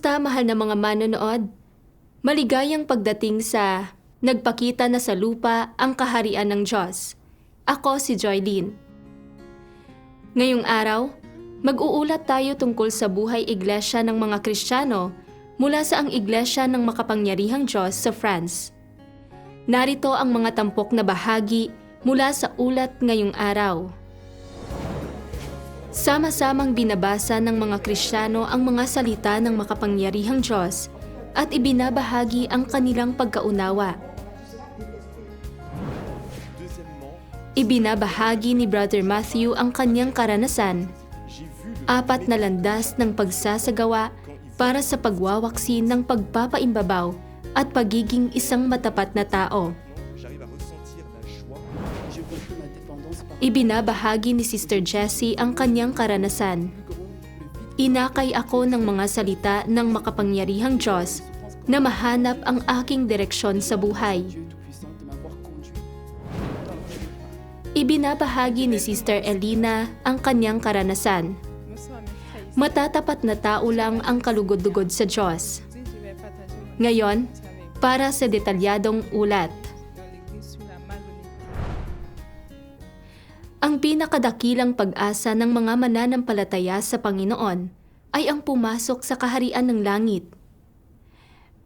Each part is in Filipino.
Kamusta, mahal na mga manonood? Maligayang pagdating sa Nagpakita na sa lupa ang kaharian ng Diyos. Ako si Joylene. Ngayong araw, mag-uulat tayo tungkol sa buhay iglesia ng mga Kristiyano mula sa ang Iglesia ng Makapangyarihang Diyos sa France. Narito ang mga tampok na bahagi mula sa ulat ngayong araw. Sama-samang binabasa ng mga Kristiyano ang mga salita ng makapangyarihang Diyos at ibinabahagi ang kanilang pagkaunawa. Ibinabahagi ni Brother Matthew ang kanyang karanasan, 4 na landas ng pagsasagawa para sa pagwawaksin ng pagpapaimbabaw at pagiging isang matapat na tao. Ibinabahagi ni Sister Jessie ang kanyang karanasan. Inakay ako ng mga salita ng makapangyarihang Diyos na mahanap ang aking direksyon sa buhay. Ibinabahagi ni Sister Elina ang kanyang karanasan. Matatapat na tao lang ang kalugod-lugod sa Diyos. Ngayon, para sa detalyadong ulat. Ang pinakadakilang pag-asa ng mga mananampalataya sa Panginoon ay ang pumasok sa kaharian ng langit.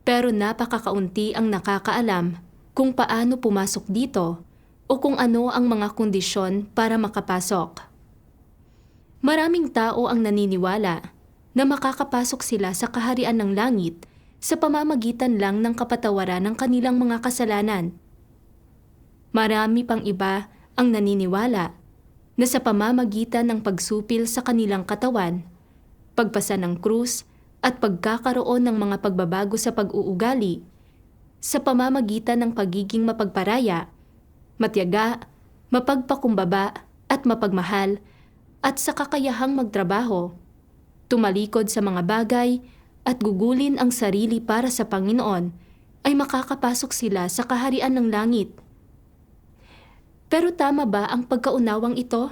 Pero napakakaunti ang nakakaalam kung paano pumasok dito o kung ano ang mga kondisyon para makapasok. Maraming tao ang naniniwala na makakapasok sila sa kaharian ng langit sa pamamagitan lang ng kapatawaran ng kanilang mga kasalanan. Marami pang iba ang naniniwala na sa pamamagitan ng pagsupil sa kanilang katawan, pagpasa ng krus at pagkakaroon ng mga pagbabago sa pag-uugali, sa pamamagitan ng pagiging mapagparaya, matiyaga, mapagpakumbaba at mapagmahal, at sa kakayahang magtrabaho, tumalikod sa mga bagay at gugulin ang sarili para sa Panginoon, ay makakapasok sila sa kaharian ng langit. Pero tama ba ang pagkaunawang ito?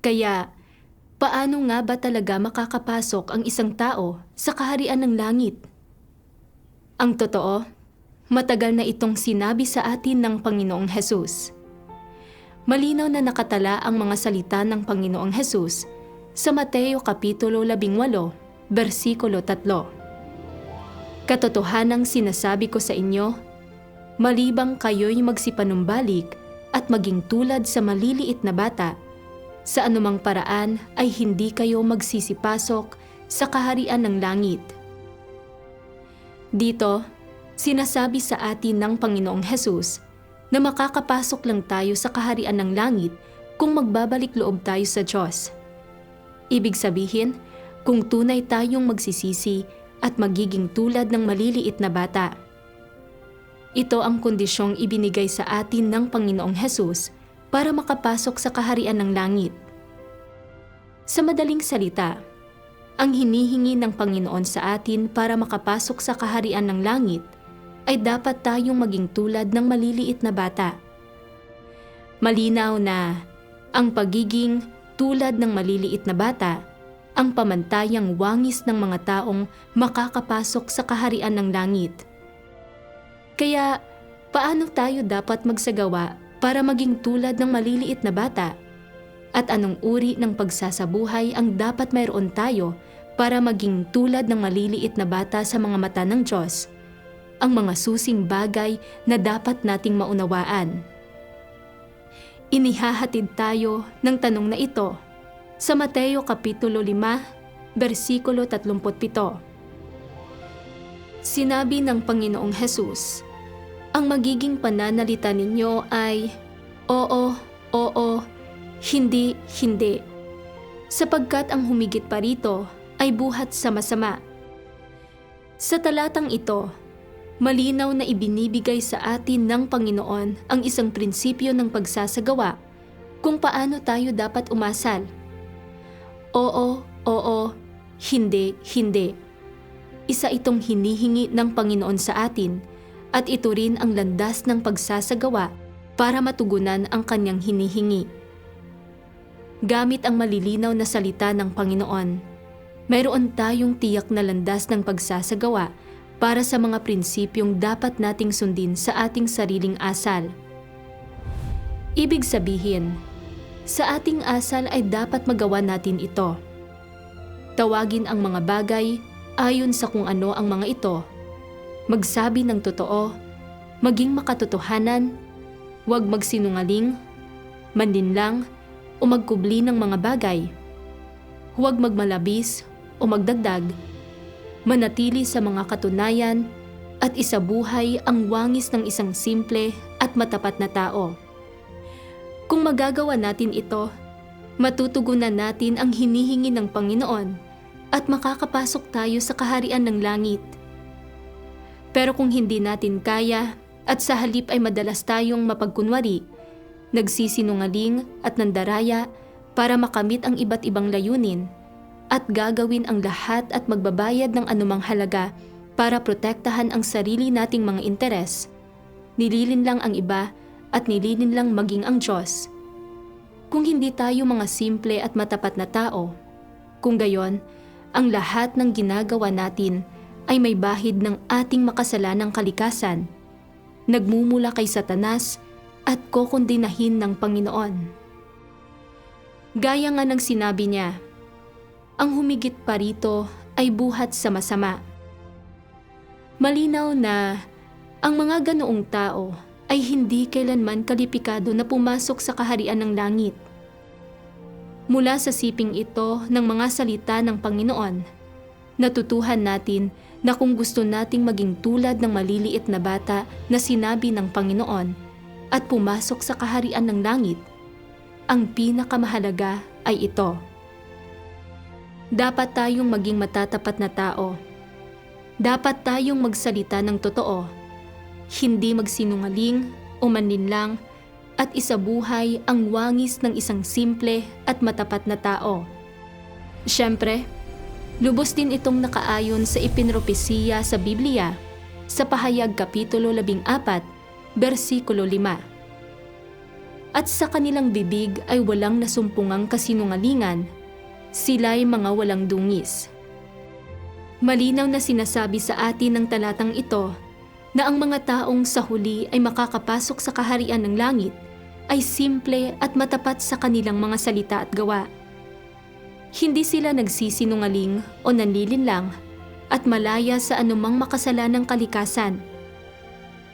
Kaya, paano nga ba talaga makakapasok ang isang tao sa kaharian ng langit? Ang totoo, matagal na itong sinabi sa atin ng Panginoong Hesus. Malinaw na nakatala ang mga salita ng Panginoong Hesus sa Mateo Kapitulo 18, versikulo 3. Katotohanang sinasabi ko sa inyo, malibang kayo'y magsipanumbalik at maging tulad sa maliliit na bata, sa anumang paraan ay hindi kayo magsisipasok sa kaharian ng langit. Dito, sinasabi sa atin ng Panginoong Hesus na makakapasok lang tayo sa kaharian ng langit kung magbabalik loob tayo sa Diyos. Ibig sabihin, kung tunay tayong magsisisi at magiging tulad ng maliliit na bata. Ito ang kondisyong ibinigay sa atin ng Panginoong Hesus para makapasok sa kaharian ng langit. Sa madaling salita, ang hinihingi ng Panginoon sa atin para makapasok sa kaharian ng langit ay dapat tayong maging tulad ng maliliit na bata. Malinaw na ang pagiging tulad ng maliliit na bata ang pamantayang wangis ng mga taong makakapasok sa kaharian ng langit. Kaya, paano tayo dapat magsagawa para maging tulad ng maliliit na bata? At anong uri ng pagsasabuhay ang dapat mayroon tayo para maging tulad ng maliliit na bata sa mga mata ng Diyos? Ang mga susing bagay na dapat nating maunawaan. Inihahatid tayo ng tanong na ito sa Mateo Kapitulo 5, versikulo 37. Sinabi ng Panginoong Hesus, ang magiging pananalita ninyo ay, oo, oo, hindi, hindi. Sapagkat ang humigit pa rito ay buhat sa masama. Sa talatang ito, malinaw na ibinibigay sa atin ng Panginoon ang isang prinsipyo ng pagsasagawa kung paano tayo dapat umasal. Oo, oo, hindi, hindi. Isa itong hinihingi ng Panginoon sa atin at ito rin ang landas ng pagsasagawa para matugunan ang kanyang hinihingi. Gamit ang malilinaw na salita ng Panginoon, mayroon tayong tiyak na landas ng pagsasagawa para sa mga prinsipyong dapat nating sundin sa ating sariling asal. Ibig sabihin, sa ating asal ay dapat magawa natin ito. Tawagin ang mga bagay ayon sa kung ano ang mga ito. Magsabi ng totoo, maging makatotohanan, huwag magsinungaling, manlinlang, o magkubli ng mga bagay. Huwag magmalabis o magdagdag, manatili sa mga katunayan, at isabuhay ang wangis ng isang simple at matapat na tao. Kung magagawa natin ito, matutugunan natin ang hinihingi ng Panginoon at makakapasok tayo sa kaharian ng langit. Pero kung hindi natin kaya at sa halip ay madalas tayong mapagkunwari, nagsisinungaling at nandaraya para makamit ang iba't ibang layunin, at gagawin ang lahat at magbabayad ng anumang halaga para protektahan ang sarili nating mga interes, nililin lang ang iba at nililin lang maging ang Diyos. Kung hindi tayo mga simple at matapat na tao, kung gayon, ang lahat ng ginagawa natin ay may bahid ng ating makasalanang kalikasan, nagmumula kay Satanas at kokondinahin ng Panginoon. Gaya nga ng sinabi niya, ang humigit pa rito ay buhat sa masama. Malinaw na ang mga ganoong tao ay hindi kailanman kalipikado na pumasok sa kaharian ng langit. Mula sa siping ito ng mga salita ng Panginoon, natutuhan natin na kung gusto nating maging tulad ng maliliit na bata na sinabi ng Panginoon at pumasok sa kaharian ng langit, ang pinakamahalaga ay ito. Dapat tayong maging matatapat na tao. Dapat tayong magsalita ng totoo, hindi magsinungaling o manlinlang, at isabuhay ang wangis ng isang simple at matapat na tao. Siyempre, lubos din itong nakaayon sa ipinropesiya sa Biblia sa Pahayag Kapitulo 14, versikulo 5. At sa kanilang bibig ay walang nasumpungang kasinungalingan, sila'y mga walang dungis. Malinaw na sinasabi sa atin ng talatang ito na ang mga taong sa huli ay makakapasok sa kaharian ng langit ay simple at matapat sa kanilang mga salita at gawa. Hindi sila nagsisinungaling o nanlilinlang at malaya sa anumang makasalanang kalikasan.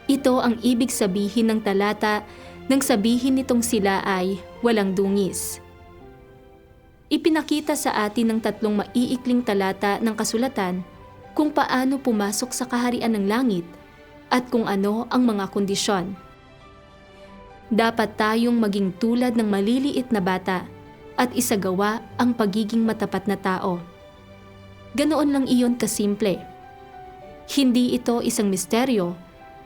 Ito ang ibig sabihin ng talata nang sabihin nitong sila ay walang dungis. Ipinakita sa atin ng tatlong maiikling talata ng kasulatan kung paano pumasok sa kaharian ng langit at kung ano ang mga kondisyon. Dapat tayong maging tulad ng maliliit na bata at isagawa ang pagiging matapat na tao. Ganoon lang iyon kasimple. Hindi ito isang misteryo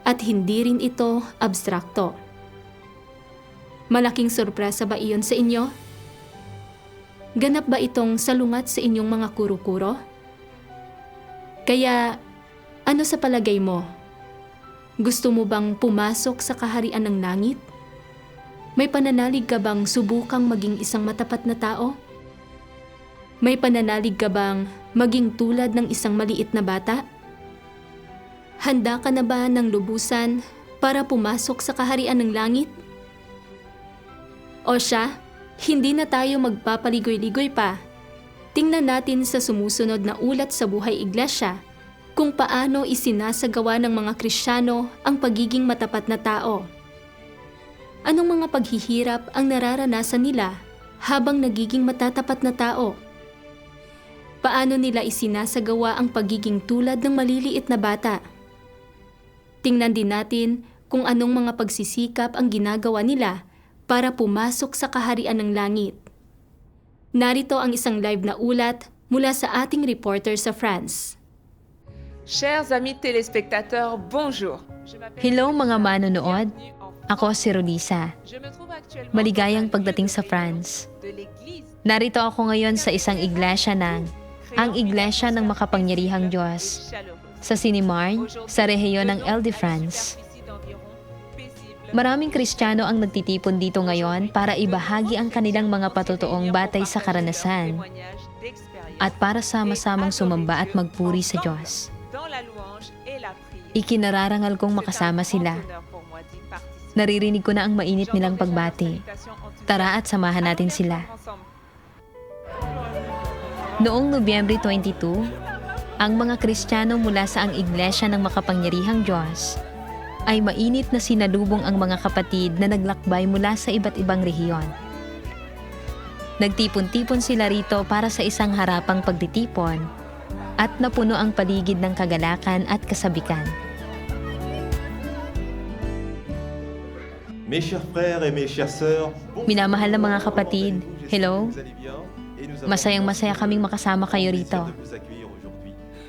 at hindi rin ito abstrakto. Malaking sorpresa ba iyon sa inyo? Ganap ba itong salungat sa inyong mga kuro-kuro? Kaya, ano sa palagay mo? Gusto mo bang pumasok sa kaharian ng langit? May pananalig ka bang subukang maging isang matapat na tao? May pananalig ka bang maging tulad ng isang maliit na bata? Handa ka na ba ng lubusan para pumasok sa kaharian ng langit? O siya, hindi na tayo magpapaligoy-ligoy pa. Tingnan natin sa sumusunod na ulat sa Buhay Iglesia kung paano isinasagawa ng mga Kristiyano ang pagiging matapat na tao. Anong mga paghihirap ang nararanasan nila habang nagiging matatapat na tao? Paano nila isinasagawa ang pagiging tulad ng maliliit na bata? Tingnan din natin kung anong mga pagsisikap ang ginagawa nila para pumasok sa kaharian ng langit. Narito ang isang live na ulat mula sa ating reporter sa France. Chers amis téléspectateurs, bonjour. Hello mga manonood, ako si Rolisa. Maligayang pagdating sa France. Narito ako ngayon sa isang iglesia ang Iglesia ng Makapangyarihang Diyos, sa Sinimarn, sa rehiyon ng Ile-de-France. Maraming Kristiyano ang nagtitipon dito ngayon para ibahagi ang kanilang mga patotoong batay sa karanasan. at para sama-samang sumamba at magpuri sa Diyos. Ikinararangal kong makasama sila. Naririnig ko na ang mainit nilang pagbati. Tara at samahan natin sila. Noong Nobyembre 22, ang mga Kristiyano mula sa ang Iglesia ng Makapangyarihang Diyos ay mainit na sinalubong ang mga kapatid na naglakbay mula sa iba't ibang rehiyon. Nagtipon-tipon sila rito para sa isang harapang pagtitipon at napuno ang paligid ng kagalakan at kasabikan. Mes chers frères et mes chères sœurs, Minamahal na mga kapatid, hello? Masayang-masaya kaming makasama kayo rito.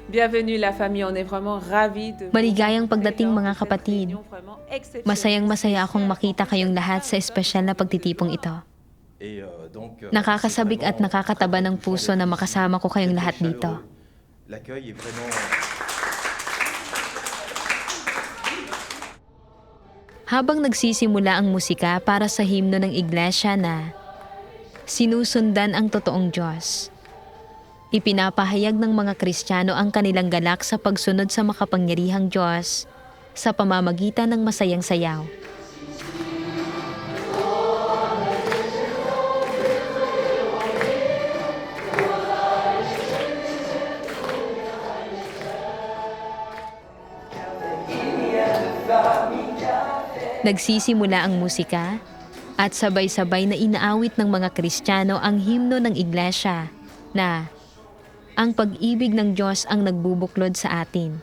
Bienvenue la famille, on est vraiment ravis de Maligayang pagdating mga kapatid. Masayang-masaya akong makita kayong lahat sa espesyal na pagtitipong ito. Nakakasabik at nakakataba ng puso na makasama ko kayong lahat dito. Habang nagsisimula ang musika para sa himno ng iglesia na sinusundan ang totoong Diyos, ipinapahayag ng mga Kristiyano ang kanilang galak sa pagsunod sa makapangyarihang Diyos sa pamamagitan ng masayang sayaw. Nagsisimula ang musika at sabay-sabay na inaawit ng mga Kristiyano ang himno ng iglesia na ang pag-ibig ng Diyos ang nagbubuklod sa atin.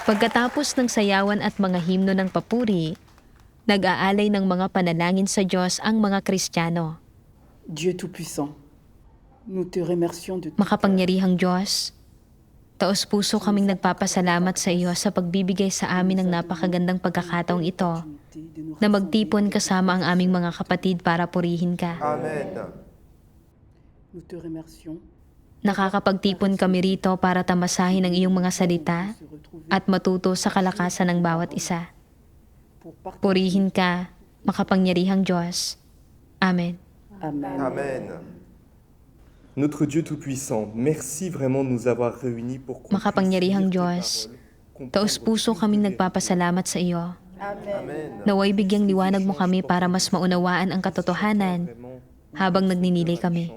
Pagkatapos ng sayawan at mga himno ng papuri, nag-aalay ng mga panalangin sa Diyos ang mga Kristiyano. Dieu Tout-Puissant, nous te remercions de Makapangyarihang Diyos, taos-puso kaming nagpapasalamat sa iyo sa pagbibigay sa amin ng napakagandang pagkakataong ito na magtipon kasama ang aming mga kapatid para purihin ka. Amen. Nous te remercions Nakakapagtipon kami rito para tamasahin ang iyong mga salita at matuto sa kalakasan ng bawat isa. pour partager. Purihin ka, makapangyarihang Diyos. Amen. Amen. Amen. Notre Dieu Tout-Puissant, merci vraiment de nous avoir réunis pour qu'on Makapangyarihang puisse Diyos, lire tes paroles, taos-puso kaming nagpapasalamat sa iyo. Amen. Naway bigyang liwanag mo kami para mas maunawaan ang katotohanan habang nagninilay kami.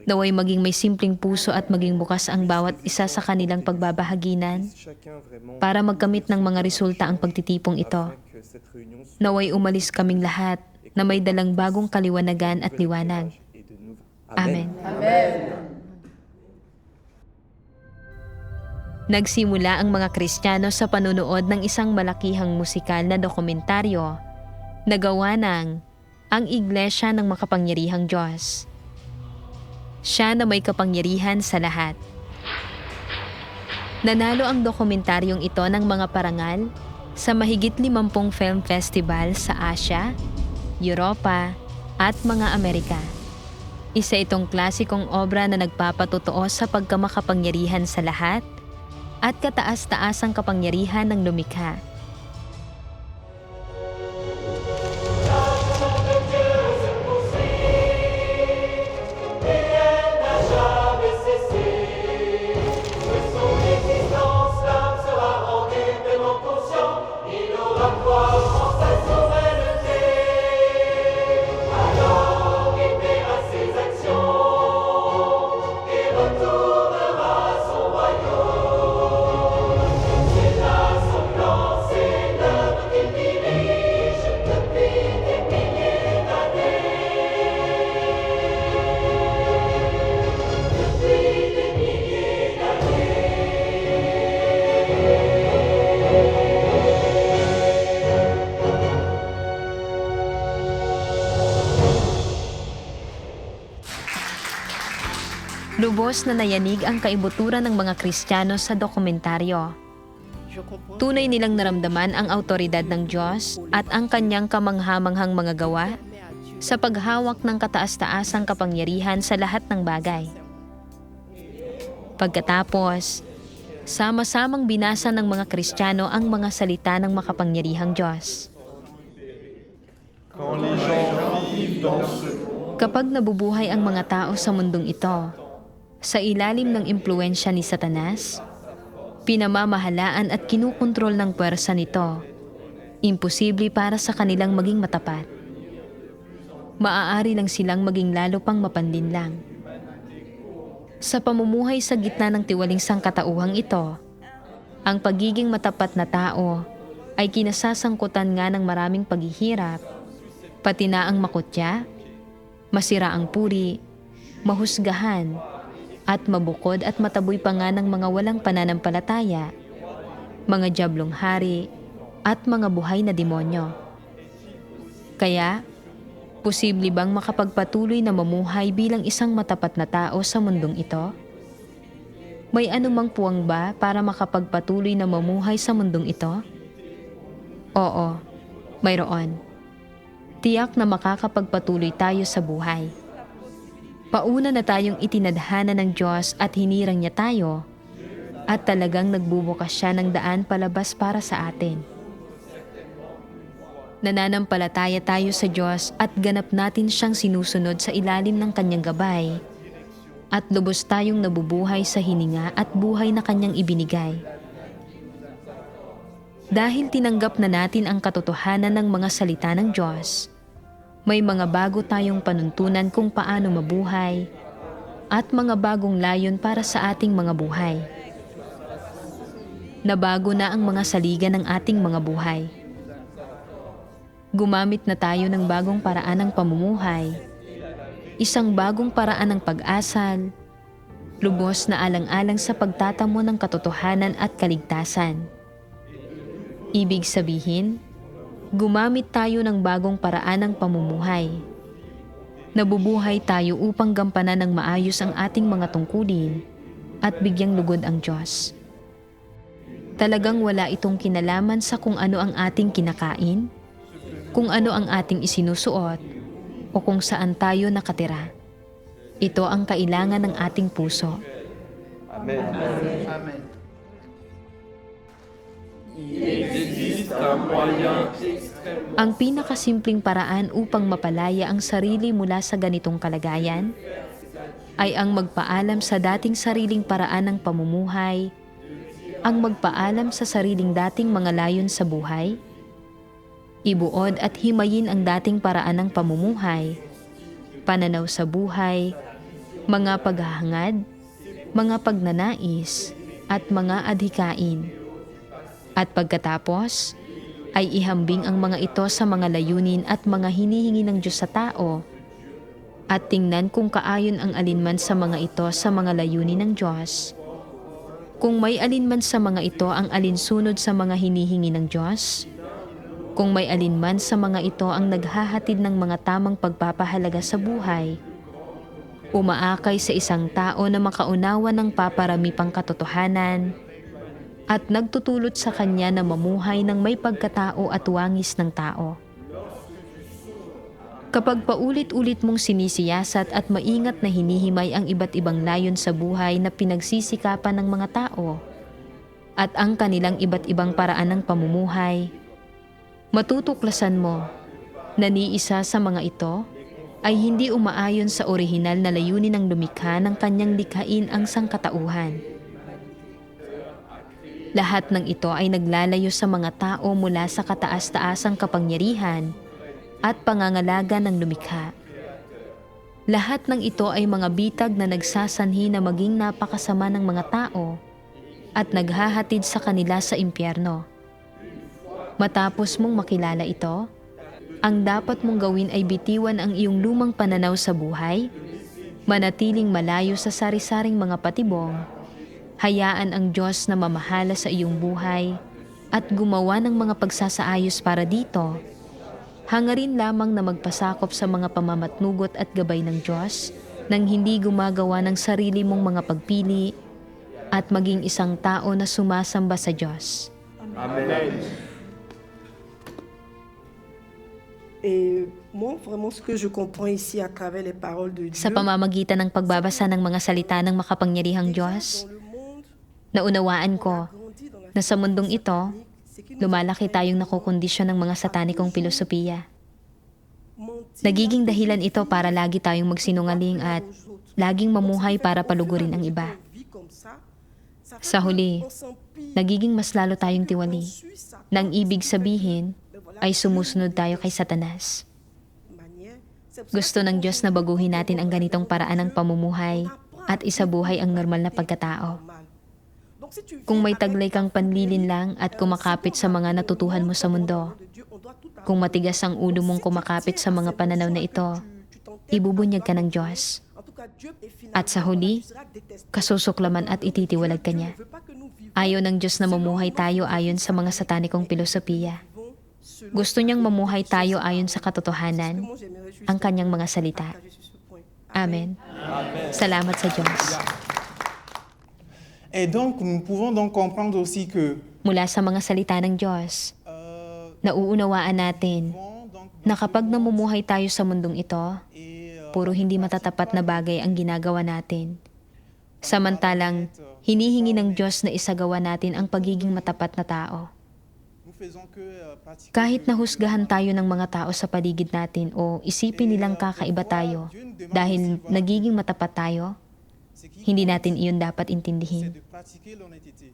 Naway maging may simpleng puso at maging bukas ang bawat isa sa kanilang pagbabahaginan para magkamit ng mga resulta ang pagtitipong ito. Naway umalis kaming lahat na may dalang bagong kaliwanagan at liwanag. Amen. Nagsimula ang mga Kristiyano sa panunood ng isang malakihang musikal na dokumentaryo na gawa ng Ang Iglesia ng Makapangyarihang Diyos. Siya na may kapangyarihan sa lahat. Nanalo ang dokumentaryong ito ng mga parangal sa mahigit 50 film festival sa Asia, Europa, at mga Amerika. Isa itong klasikong obra na nagpapatotoo sa pagkamakapangyarihan sa lahat at kataas-taasang kapangyarihan ng lumikha. Lubos na nayanig ang kaibuturan ng mga Kristiyano sa dokumentaryo. Tunay nilang naramdaman ang awtoridad ng Diyos at ang kanyang kamanghamanghang mga gawa sa paghawak ng kataas-taasang kapangyarihan sa lahat ng bagay. Pagkatapos, sama-samang binasa ng mga Kristiyano ang mga salita ng makapangyarihang Diyos. Kapag nabubuhay ang mga tao sa mundong ito, sa ilalim ng impluensya ni Satanas, pinamamahalaan at kinukontrol ng puwersa nito, imposible para sa kanilang maging matapat. Maaari lang silang maging lalo pang mapanlinlang. Sa pamumuhay sa gitna ng tiwaling sangkatauhang ito, ang pagiging matapat na tao ay kinasasangkutan nga ng maraming paghihirap, pati na ang makutya, masira ang puri, mahusgahan, at mabukod at mataboy pa nga ng mga walang pananampalataya, mga diablong hari, at mga buhay na demonyo. Kaya, posible bang makapagpatuloy na mamuhay bilang isang matapat na tao sa mundong ito? May anumang puwang ba para makapagpatuloy na mamuhay sa mundong ito? Oo, mayroon. Tiyak na makakapagpatuloy tayo sa buhay. Pauna na tayong itinadhana ng Diyos at hinirang niya tayo, at talagang nagbubukas siya ng daan palabas para sa atin. Nananampalataya tayo sa Diyos at ganap natin siyang sinusunod sa ilalim ng kanyang gabay, at lubos tayong nabubuhay sa hininga at buhay na kanyang ibinigay. Dahil tinanggap na natin ang katotohanan ng mga salita ng Diyos, may mga bago tayong panuntunan kung paano mabuhay at mga bagong layon para sa ating mga buhay. Nabago na ang mga saligan ng ating mga buhay. Gumamit na tayo ng bagong paraan ng pamumuhay, isang bagong paraan ng pag-asal, lubos na alang-alang sa pagtatamo ng katotohanan at kaligtasan. Ibig sabihin, gumamit tayo ng bagong paraan ng pamumuhay. Nabubuhay tayo upang gampanan ng maayos ang ating mga tungkulin at bigyang lugod ang Diyos. Talagang wala itong kinalaman sa kung ano ang ating kinakain, kung ano ang ating isinusuot, o kung saan tayo nakatira. Ito ang kailangan ng ating puso. Amen. Amen. Ang pinakasimpleng paraan upang mapalaya ang sarili mula sa ganitong kalagayan ay ang magpaalam sa dating sariling paraan ng pamumuhay, ang magpaalam sa sariling dating mga layon sa buhay, ibuod at himayin ang dating paraan ng pamumuhay, pananaw sa buhay, mga paghahangad, mga pagnanais, at mga adhikain. At pagkatapos, ay ihambing ang mga ito sa mga layunin at mga hinihingi ng Diyos sa tao, at tingnan kung kaayon ang alinman sa mga ito sa mga layunin ng Diyos. Kung may alinman sa mga ito ang alinsunod sa mga hinihingi ng Diyos, kung may alinman sa mga ito ang naghahatid ng mga tamang pagpapahalaga sa buhay, umaakay sa isang tao na makaunawa ng paparami pang katotohanan, at nagtutulot sa kanya na mamuhay ng may pagkatao at wangis ng tao. Kapag paulit-ulit mong sinisiyasat at maingat na hinihimay ang iba't ibang layon sa buhay na pinagsisikapan ng mga tao at ang kanilang iba't ibang paraan ng pamumuhay, matutuklasan mo na ni isa sa mga ito ay hindi umaayon sa orihinal na layunin ng lumikha ng kanyang likhain ang sangkatauhan. Lahat ng ito ay naglalayo sa mga tao mula sa kataas-taasang kapangyarihan at pangangalaga ng lumikha. Lahat ng ito ay mga bitag na nagsasanhi na maging napakasama ng mga tao at naghahatid sa kanila sa impyerno. Matapos mong makilala ito, ang dapat mong gawin ay bitiwan ang iyong lumang pananaw sa buhay, manatiling malayo sa sari-saring mga patibong, hayaan ang Diyos na mamahala sa iyong buhay at gumawa ng mga pagsasaayos para dito. Hangarin lamang na magpasakop sa mga pamamatnugot at gabay ng Diyos nang hindi gumagawa ng sarili mong mga pagpili at maging isang tao na sumasamba sa Diyos. Et moi, vraiment, ce que je comprends ici à travers les paroles de Dieu, Sa pamamagitan ng pagbabasa ng mga salita ng makapangyarihang Diyos, dans le monde, naunawaan ko grandit dans la na sa mundong ito, c'est qu'il nous lumalaki tayong nakukondisyon ng mga satanikong pilosopiya. mentit Nagiging dahilan ito para lagi tayong magsinungaling at laging mamuhay para palugurin ang iba. vit comme ça. Ça fait Sa huli, qu'on s'empire, nagiging mas lalo tayong tiwali suit sa nang ibig sabihin ay sumusunod tayo kay Satanas. manière. C'est pour ça Gusto ng Diyos na baguhin natin ang ganitong paraan ng pamumuhay at isabuhay ang normal na pagkatao. mal. Donc, si tu Kung may viens taglay kang panlilin lang at kumakapit sa mga natutuhan mo sa mundo, de Dieu, on doit tout kung matigas ang ulo mong kumakapit sa mga pananaw na ito, ibubunyag ka ng Diyos. En tout cas, Dieu est finalement, At sa huli, tu seras détesté. kasusuklaman at ititiwalag ka niya. Il veut pas que nous vivions Ayaw ng Diyos na mamuhay tayo ayon sa mga satanikong pilosopiya. selon Gusto niyang mamuhay tayo ayon sa katotohanan, moi, j'aimerais juste ang kanyang mga salita. partager sur ce point. Amen. Salamat sa Diyos. Et donc, nous pouvons donc comprendre aussi que Mula sa mga salita ng Diyos, nauunawaan natin bon, donc, na kapag namumuhay tayo sa mundong ito, et, puro hindi matatapat na bagay ang ginagawa natin. Samantalang, hinihingi ng Diyos na isagawa natin ang pagiging matapat na tao. nous faisons que pratiquer Kahit nahusgahan tayo ng mga tao sa paligid natin o isipin nilang kakaiba tayo dahil nagiging matapat tayo, ce qui hindi natin iyon dapat c'est intindihin. de pratiquer l'honnêteté.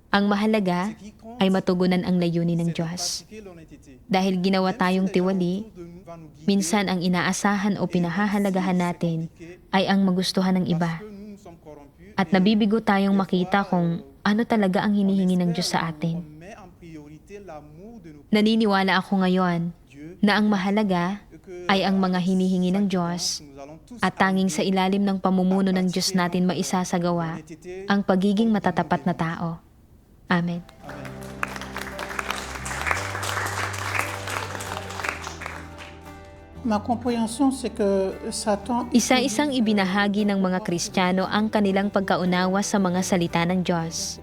Ang mahalaga Ce qui compte, ay matugunan ang layunin ng c'est de Diyos. pratiquer l'honnêteté. Dahil ginawa tayong tiwali, Autour de nous va nous guider minsan ang inaasahan o pinahahalagahan natin ay ang magustuhan ng iba. parce que nous sommes corrompus At et nabibigo tayong makita kung ano talaga ang hinihingi ng Diyos sa atin. on met en priorité l'amour de nos Naniniwala ako ngayon dieux na ang mahalaga que ay ang mga hinihingi ng Diyos nous allons tous at tanging sa ilalim ng pamumuno ng Diyos natin maisasagawa ang pagiging matatapat na tao. Amen. Ma compréhension, c'est que Satan Isa-isang ibinahagi ng mga Kristiyano ang kanilang pagkaunawa sa mga salita ng Diyos.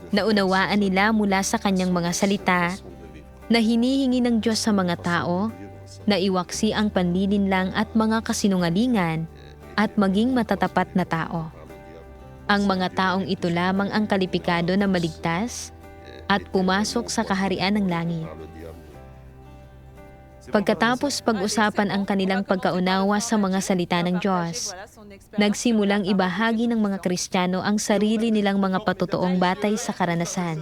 Naunawaan nila mula sa kanyang mga salita na hinihingi ng Diyos sa mga tao na iwaksi ang panlilinlang at mga kasinungalingan at maging matatapat na tao. Ang mga taong ito lamang ang kalipikado na maligtas at pumasok sa kaharian ng langit. Pagkatapos pag-usapan ang kanilang pagkaunawa sa mga salita ng Diyos, nagsimulang ibahagi ng mga Kristiyano ang sarili nilang mga patotoong batay sa karanasan.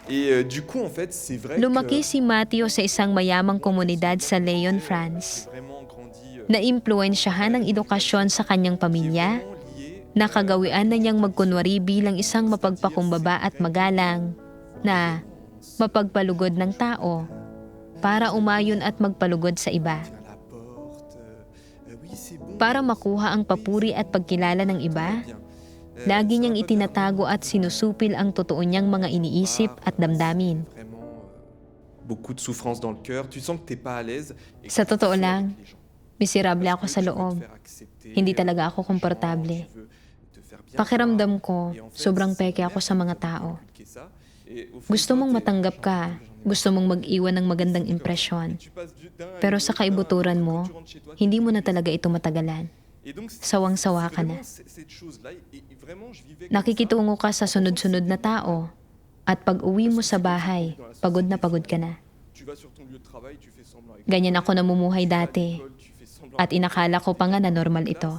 Et du coup, en fait, c'est vrai Lumaki que si Matthew sa isang mayamang komunidad sa Lyon, France. vraiment grandi Naimpluwensyahan ng edukasyon sa kanyang pamilya, lié nakagawian na niyang magkunwari bilang isang mapagpakumbaba at magalang na mapagpalugod ng tao para umayon at magpalugod sa iba. à la porte. Oui, c'est bon. Para makuha ang papuri at pagkilala ng iba, lagi niyang itinatago at sinusupil ang totoo niyang mga iniisip at damdamin. Vraiment beaucoup de souffrance dans le cœur. Tu sens que t'es pas à l'aise. et que Sa tu totoo fuis lang, avec les gens. miserable ako Parce sa que tu veux loob. te faire accepter, Hindi talaga ako par les komportable. gens, tu veux te faire bien Pakiramdam voir. ko, Et en fait, sobrang c'est peke ako sa mga tao. compliqué ça. Et au fond, Gusto toi, mong t'es- matanggap ka, gusto mong mag-iwan ng magandang impresyon. Tu passes d'un à Pero une sa autre, kaibuturan quand mo, tu rentres chez toi, tu hindi mo te na dis, talaga ito matagalan. Et donc, Sawang-sawa ka na. vraiment, cette chose-là, et vraiment, je vivais comme ça. Nakikitungo ka sa sunod-sunod na tao at pag uwi mo sa bahay, pagod ka na. Tu vas sur ton lieu de travail, tu fais semblant avec Ganyan ako namumuhay tu vas à dati l'école, tu fais semblant at inakala ko pa nga na normal ito.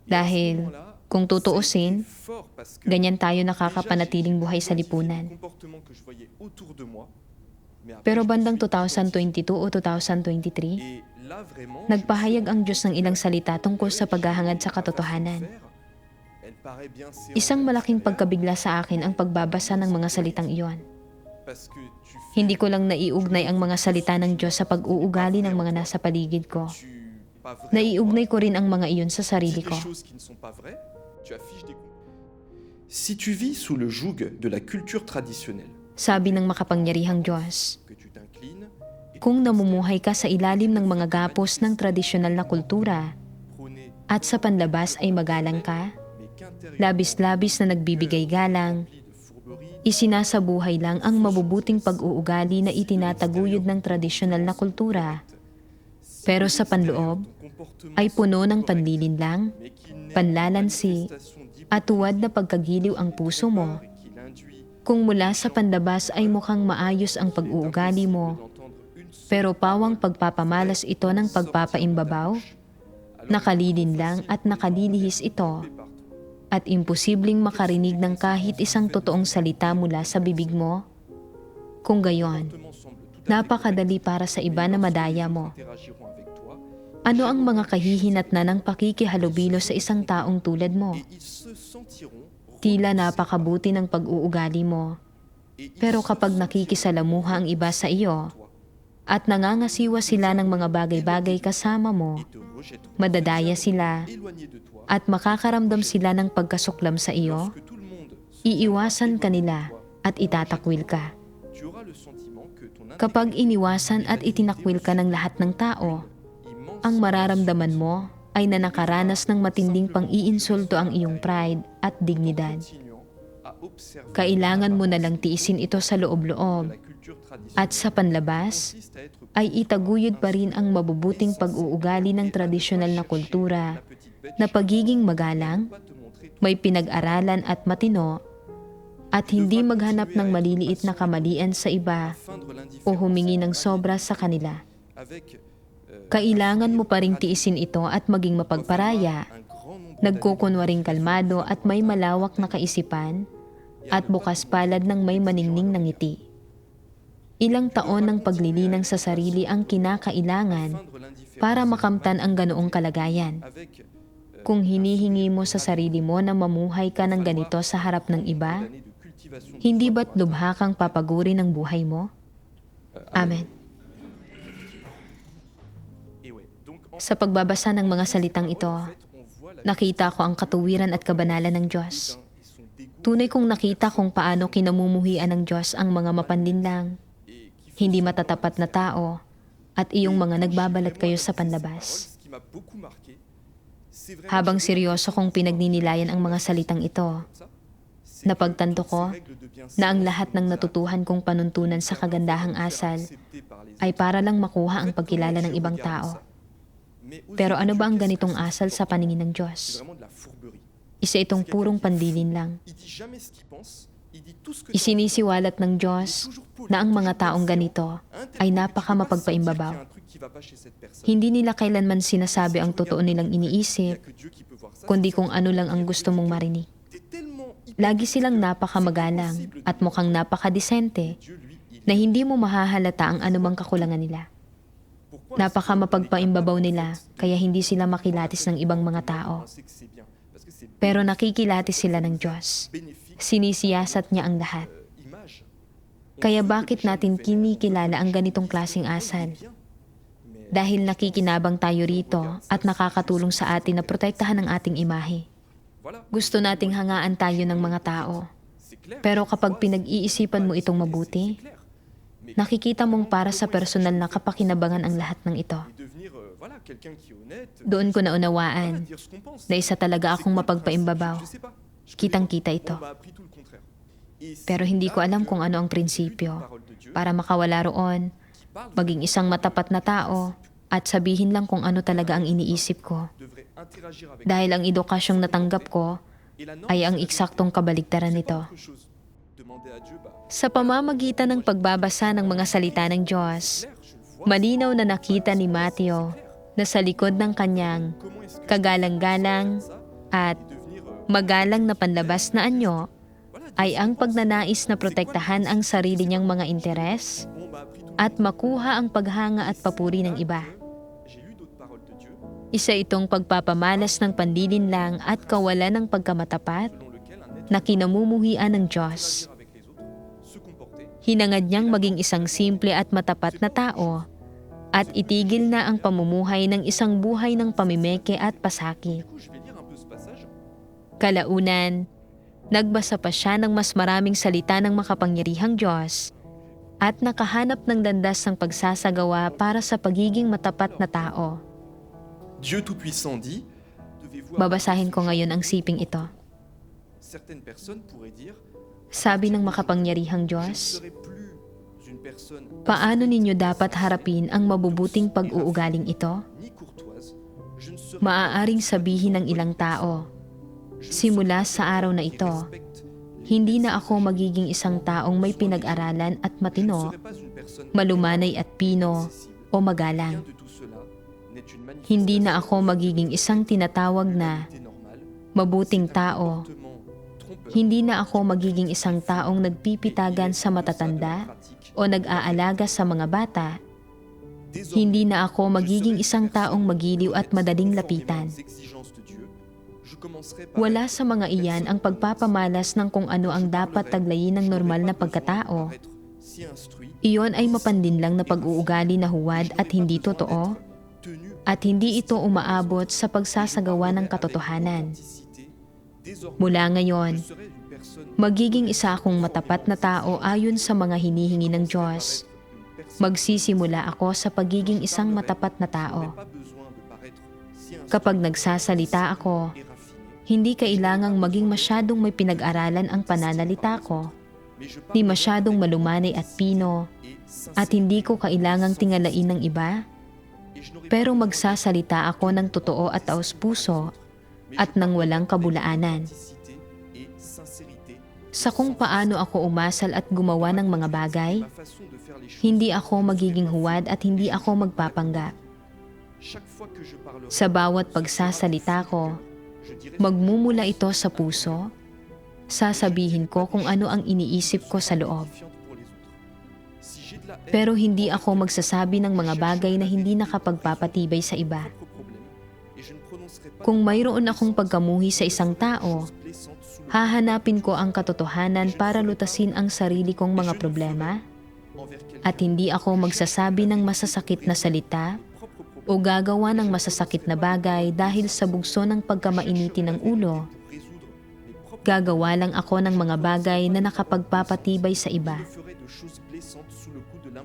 Dahil kung tutuusin, fort parce que ganyan tayo nakakapanatiling buhay sa lipunan. le comportement que je voyais autour de moi, mais après, Pero je me bandang suis 2022 o 2023, Et là, vraiment, nagpahayag ang Diyos ng ilang salita tungkol sa paghahangad sa katotohanan. elle paraît bien séance Isang malaking extérieure, pagkabigla sa akin ang pagbabasa ng mga salitang iyon. parce que tu fais- Hindi ko lang naiugnay ang mga salita ng Diyos sa pag-uugali ng mga nasa paligid ko. tu pas vrai, Naiugnay ko rin ang mga iyon sa tu sarili dis ko. des choses qui ne sont pas vraies, tu affiches des Si tu vis sous le joug de la culture traditionnelle, Sabi ng makapangyarihang Diyos, que tu t'inclines Kung namumuhay ka sa ilalim ng mga gapos ng tradisyonal na kultura at sa panlabas ay magalang ka, labis-labis na nagbibigay galang, isinasabuhay lang ang mabubuting pag-uugali na itinataguyod ng tradisyonal na kultura, pero sa panloob ay puno ng panlilinlang, panlalansi, at tuwad na pagkagiliw ang puso mo. Kung mula sa panlabas ay mukhang maayos ang pag-uugali mo, pero pawang pagpapamalas ito ng pagpapaimbabaw, nakalilinlang at nakalilihis ito, at imposibleng makarinig ng kahit isang totoong salita mula sa bibig mo, kung gayon, napakadali para sa iba na madaya mo. Ano ang mga kahihinatnan ng pakikihalubilo sa isang taong tulad mo? Tila napakabuti ng pag-uugali mo, pero kapag nakikisalamuha ang iba sa iyo, at nangangasiwa sila ng mga bagay-bagay kasama mo, madadaya sila, at makakaramdam sila ng pagkasuklam sa iyo, iiwasan ka nila at itatakwil ka. Kapag iniwasan at itinakwil ka ng lahat ng tao, ang mararamdaman mo ay na nakaranas ng matinding pang-iinsulto ang iyong pride at dignidad. Kailangan mo na lang tiisin ito sa loob-loob, at sa panlabas ay itaguyod pa rin ang mabubuting pag-uugali ng tradisyonal na kultura na pagiging magalang, may pinag-aralan at matino, at hindi maghanap ng maliliit na kamalian sa iba o humingi ng sobra sa kanila. Kailangan mo pa ring tiisin ito at maging mapagparaya, nagkukunwaring kalmado at may malawak na kaisipan, at bukas palad ng may maningning na ngiti. Ilang taon ng paglilinang sa sarili ang kinakailangan para makamtan ang ganoong kalagayan. Kung hinihingi mo sa sarili mo na mamuhay ka ng ganito sa harap ng iba, hindi ba't lubha kang papaguri ng buhay mo? Amen. Sa pagbabasa ng mga salitang ito, nakita ko ang katuwiran at kabanalan ng Diyos. Tunay kong nakita kung paano kinamumuhian ng Diyos ang mga mapanlinlang, hindi matatapat na tao, at iyong mga nagbabalat kayo sa panlabas. Habang seryoso kong pinagninilayan ang mga salitang ito, napagtanto ko na ang lahat ng natutuhan kong panuntunan sa kagandahang asal ay para lang makuha ang pagkilala ng ibang tao. Pero ano ba ang ganitong asal sa paningin ng Diyos? Isa itong purong panlilinlang. Isinisiwalat ng Diyos na ang mga taong ganito ay napaka mapagpaimbabaw. Hindi nila kailanman sinasabi ang totoo nilang iniisip, kundi kung ano lang ang gusto mong marinig. Lagi silang napakamagalang at mukhang napakadesente na hindi mo mahahalata ang anumang kakulangan nila. Napaka mapagpaimbabaw nila kaya hindi sila makilatis ng ibang mga tao. Pero nakikilatis sila ng Diyos. Sinisiyasat niya ang lahat. Kaya bakit natin kinikilala ang ganitong klaseng asal? Dahil nakikinabang tayo rito at nakakatulong sa atin na protektahan ang ating imahe. Gusto nating hangaan tayo ng mga tao. Pero kapag pinag-iisipan mo itong mabuti, nakikita mong para sa personal na kapakinabangan ang lahat ng ito. Doon ko naunawaan na isa talaga akong mapagpaimbabaw. Kitang-kita ito. Pero hindi ko alam kung ano ang prinsipyo para makawala roon, maging isang matapat na tao at sabihin lang kung ano talaga ang iniisip ko. Dahil ang edukasyong natanggap ko ay ang eksaktong kabaligtaran nito. Sa pamamagitan ng pagbabasa ng mga salita ng Diyos, malinaw na nakita ni Mateo na sa likod ng kanyang kagalang-galang at magalang na panlabas na anyo ay ang pagnanais na protektahan ang sarili niyang mga interes at makuha ang paghanga at papuri ng iba. Isa itong pagpapamalas ng panlilinlang at kawalan ng pagkamatapat na kinamumuhian ng Diyos. Hinangad niyang maging isang simple at matapat na tao at itigil na ang pamumuhay ng isang buhay ng pamimeke at pasakit. Kalaunan, nagbasa pa siya ng mas maraming salita ng makapangyarihang Diyos at nakahanap ng landas ng pagsasagawa para sa pagiging matapat na tao. Dieu Tout-Puissant dit, Babasahin ko ngayon ang siping ito. certaines personnes pourraient dire, Sabi ng makapangyarihang je ne Diyos, serai plus une personne paano ninyo dapat harapin ang mabubuting pag-uugaling ito? ni courtoise, je ne serai Maaaring sabihin ng ilang tao, simula sa araw na ito, respecte, hindi na ako magiging isang taong may pinag-aralan at je ne matino, serai pas une personne malumanay at pino, accessible. o magalang. Rien de tout cela n'est une manifestation Hindi na ako magiging isang tinatawag na d'humanité normale, mabuting c'est un tao. comportement trompeur, Hindi na ako magiging isang taong nagpipitagan sa matatanda o nag-aalaga sa mga bata. désormais, Hindi na ako magiging je serai isang une personne taong magiliw at madaling conformément lapitan. aux exigences de Dieu. Je commencerai par Wala être sa mga iyan ang pagpapamalas ng kung ano ang dapat taglayin ng normal na pagkatao. paraître si instruit, Iyon ay mapandinlang na pag-uugali na huwad at hindi totoo, tenu at hindi ito umaabot sa pagsasagawa ng katotohanan. Mula ngayon, magiging isa akong matapat na tao ayon sa mga hinihingi ng Diyos. Magsisimula ako sa pagiging isang matapat na tao. Kapag nagsasalita ako, hindi kailangang maging masyadong may pinag-aralan ang pananalita ko, ni masyadong malumanay at pino, at hindi ko kailangang tingalain ng iba, pero magsasalita ako ng totoo at taos-puso at ng walang kabulaanan. Sa kung paano ako umasal at gumawa ng mga bagay, hindi ako magiging huwad at hindi ako magpapanggap. Sa bawat pagsasalita ko, magmumula ito sa puso, sasabihin ko kung ano ang iniisip ko sa loob. Pero hindi ako magsasabi ng mga bagay na hindi nakapagpapatibay sa iba. Kung mayroon akong pagkamuhi sa isang tao, hahanapin ko ang katotohanan para lutasin ang sarili kong mga problema, at hindi ako magsasabi ng masasakit na salita o gagawa ng masasakit na bagay dahil sa bugso ng pagkamainiti ng ulo. Gagawa lang ako ng mga bagay na nakapagpapatibay sa iba.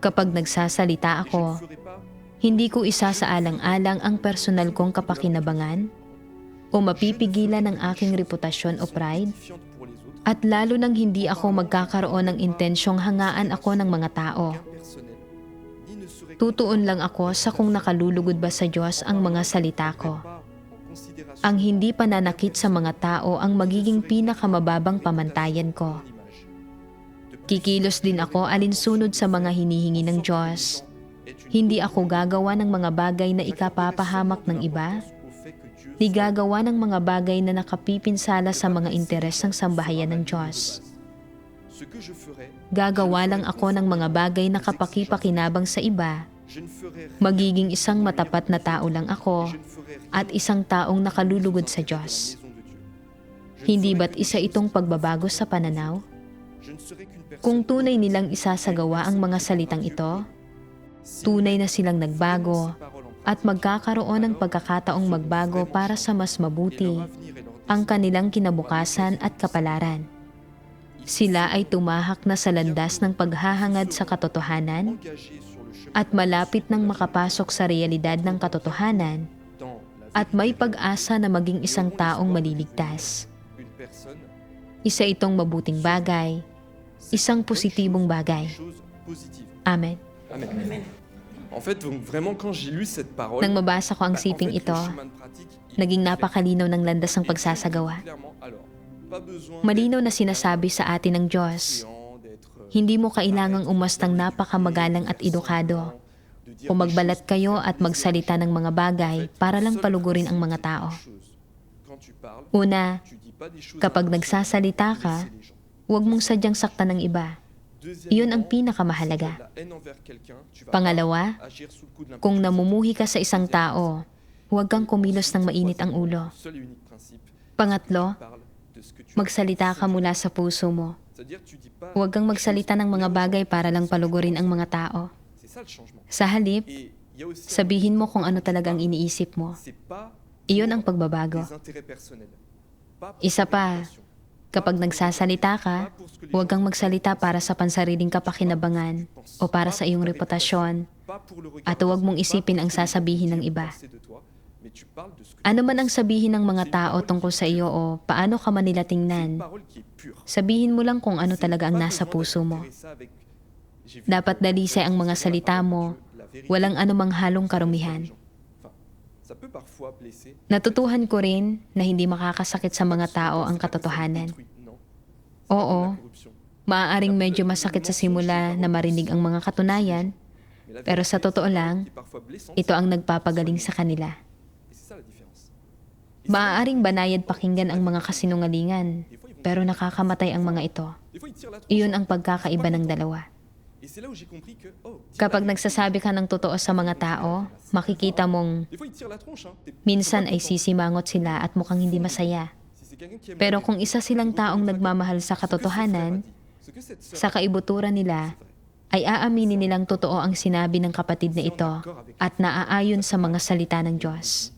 Kapag nagsasalita ako, hindi ko isasaalang-alang ang personal kong kapakinabangan o mapipigilan ang aking reputasyon o pride, at lalo nang hindi ako magkakaroon ng intensyong hangaan ako ng mga tao. Tutuon lang ako sa kung nakalulugod ba sa Diyos ang mga salita ko. Ang hindi pananakit sa mga tao ang magiging pinakamababang pamantayan ko. Kikilos din ako alinsunod sa mga hinihingi ng Diyos. Hindi ako gagawa ng mga bagay na ikapapahamak ng iba. Di gagawa ng mga bagay na nakapipinsala sa mga interes ng sambahayan ng Diyos. Gagawa lang ako ng mga bagay na kapakipakinabang sa iba. Magiging isang matapat na tao lang ako at isang taong nakalulugod sa Diyos. Hindi ba't isa itong pagbabago sa pananaw? Kung tunay nilang isasagawa ang mga salitang ito, tunay na silang nagbago at magkakaroon ng pagkakataong magbago para sa mas mabuti ang kanilang kinabukasan at kapalaran. Sila ay tumahak na sa landas ng paghahangad sa katotohanan at malapit nang makapasok sa realidad ng katotohanan at may pag-asa na maging isang taong maliligtas. Isa itong mabuting bagay, isang positibong bagay. Amen. En fait, donc, vraiment, quand j'ai lu cette parole, Nang mabasa ko ang siping ito, naging napakalinaw ng landas ng pagsasagawa. Malinaw na sinasabi sa atin ng Diyos, hindi mo kailangang umastang napakamagalang at edukado o magbalat kayo at magsalita ng mga bagay para lang palugurin ang mga tao. Una, kapag nagsasalita ka, huwag mong sadyang saktan ng iba. Iyon ang pinakamahalaga. Pangalawa, kung namumuhi ka sa isang tao, huwag kang kumilos ng mainit ang ulo. Pangatlo, magsalita ka mula sa puso mo. Huwag kang magsalita ng mga bagay para lang palugurin ang mga tao. Sa halip, sabihin mo kung ano talagang iniisip mo. Iyon ang pagbabago. Isa pa, Kapag nagsasalita ka, huwag kang magsalita para sa pansariling kapakinabangan o para sa iyong reputasyon at huwag mong isipin ang sasabihin ng iba. Ano man ang sabihin ng mga tao tungkol sa iyo o paano ka man nila tingnan, sabihin mo lang kung ano talaga ang nasa puso mo. Dapat dalisay ang mga salita mo, walang anumang halong karumihan. Natutuhan ko rin na hindi makakasakit sa mga tao ang katotohanan. Oo, maaaring medyo masakit sa simula na marinig ang mga katunayan, pero sa totoo lang, ito ang nagpapagaling sa kanila. Maaaring banayad pakinggan ang mga kasinungalingan, pero nakakamatay ang mga ito. Iyon ang pagkakaiba ng dalawa. Kapag nagsasabi ka ng totoo sa mga tao, makikita mong minsan ay sisimangot sila at mukhang hindi masaya. Pero kung isa silang taong nagmamahal sa katotohanan, sa kaibuturan nila, ay aaminin nilang totoo ang sinabi ng kapatid na ito at naaayon sa mga salita ng Diyos.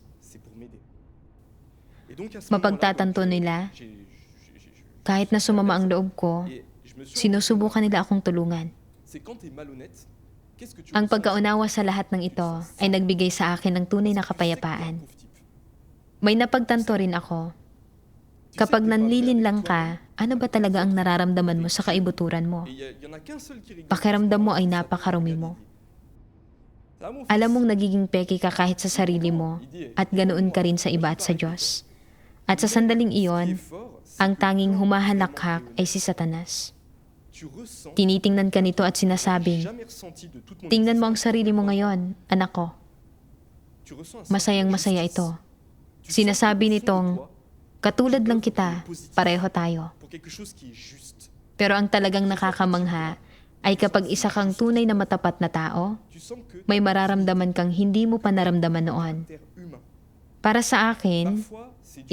Mapagtatanto nila, kahit na sumama ang loob ko, sinusubukan nila akong tulungan. Ang pagkaunawa sa lahat ng ito ay nagbigay sa akin ng tunay na kapayapaan. May napagtanto rin ako. Kapag nanlilinlang ka, ano ba talaga ang nararamdaman mo sa kaibuturan mo? Pakiramdam mo ay napakarumi mo. Alam mong nagiging peke ka kahit sa sarili mo at ganoon ka rin sa iba at sa Diyos. At sa sandaling iyon, ang tanging humahalakhak ay si Satanas. Tinitingnan ka nito at sinasabing, tingnan mo ang sarili mo ngayon, anak ko. Masayang masaya ito. Sinasabi nitong, katulad lang kita, pareho tayo. Pero ang talagang nakakamangha ay kapag isa kang tunay na matapat na tao, may mararamdaman kang hindi mo pa naramdaman noon. Para sa akin,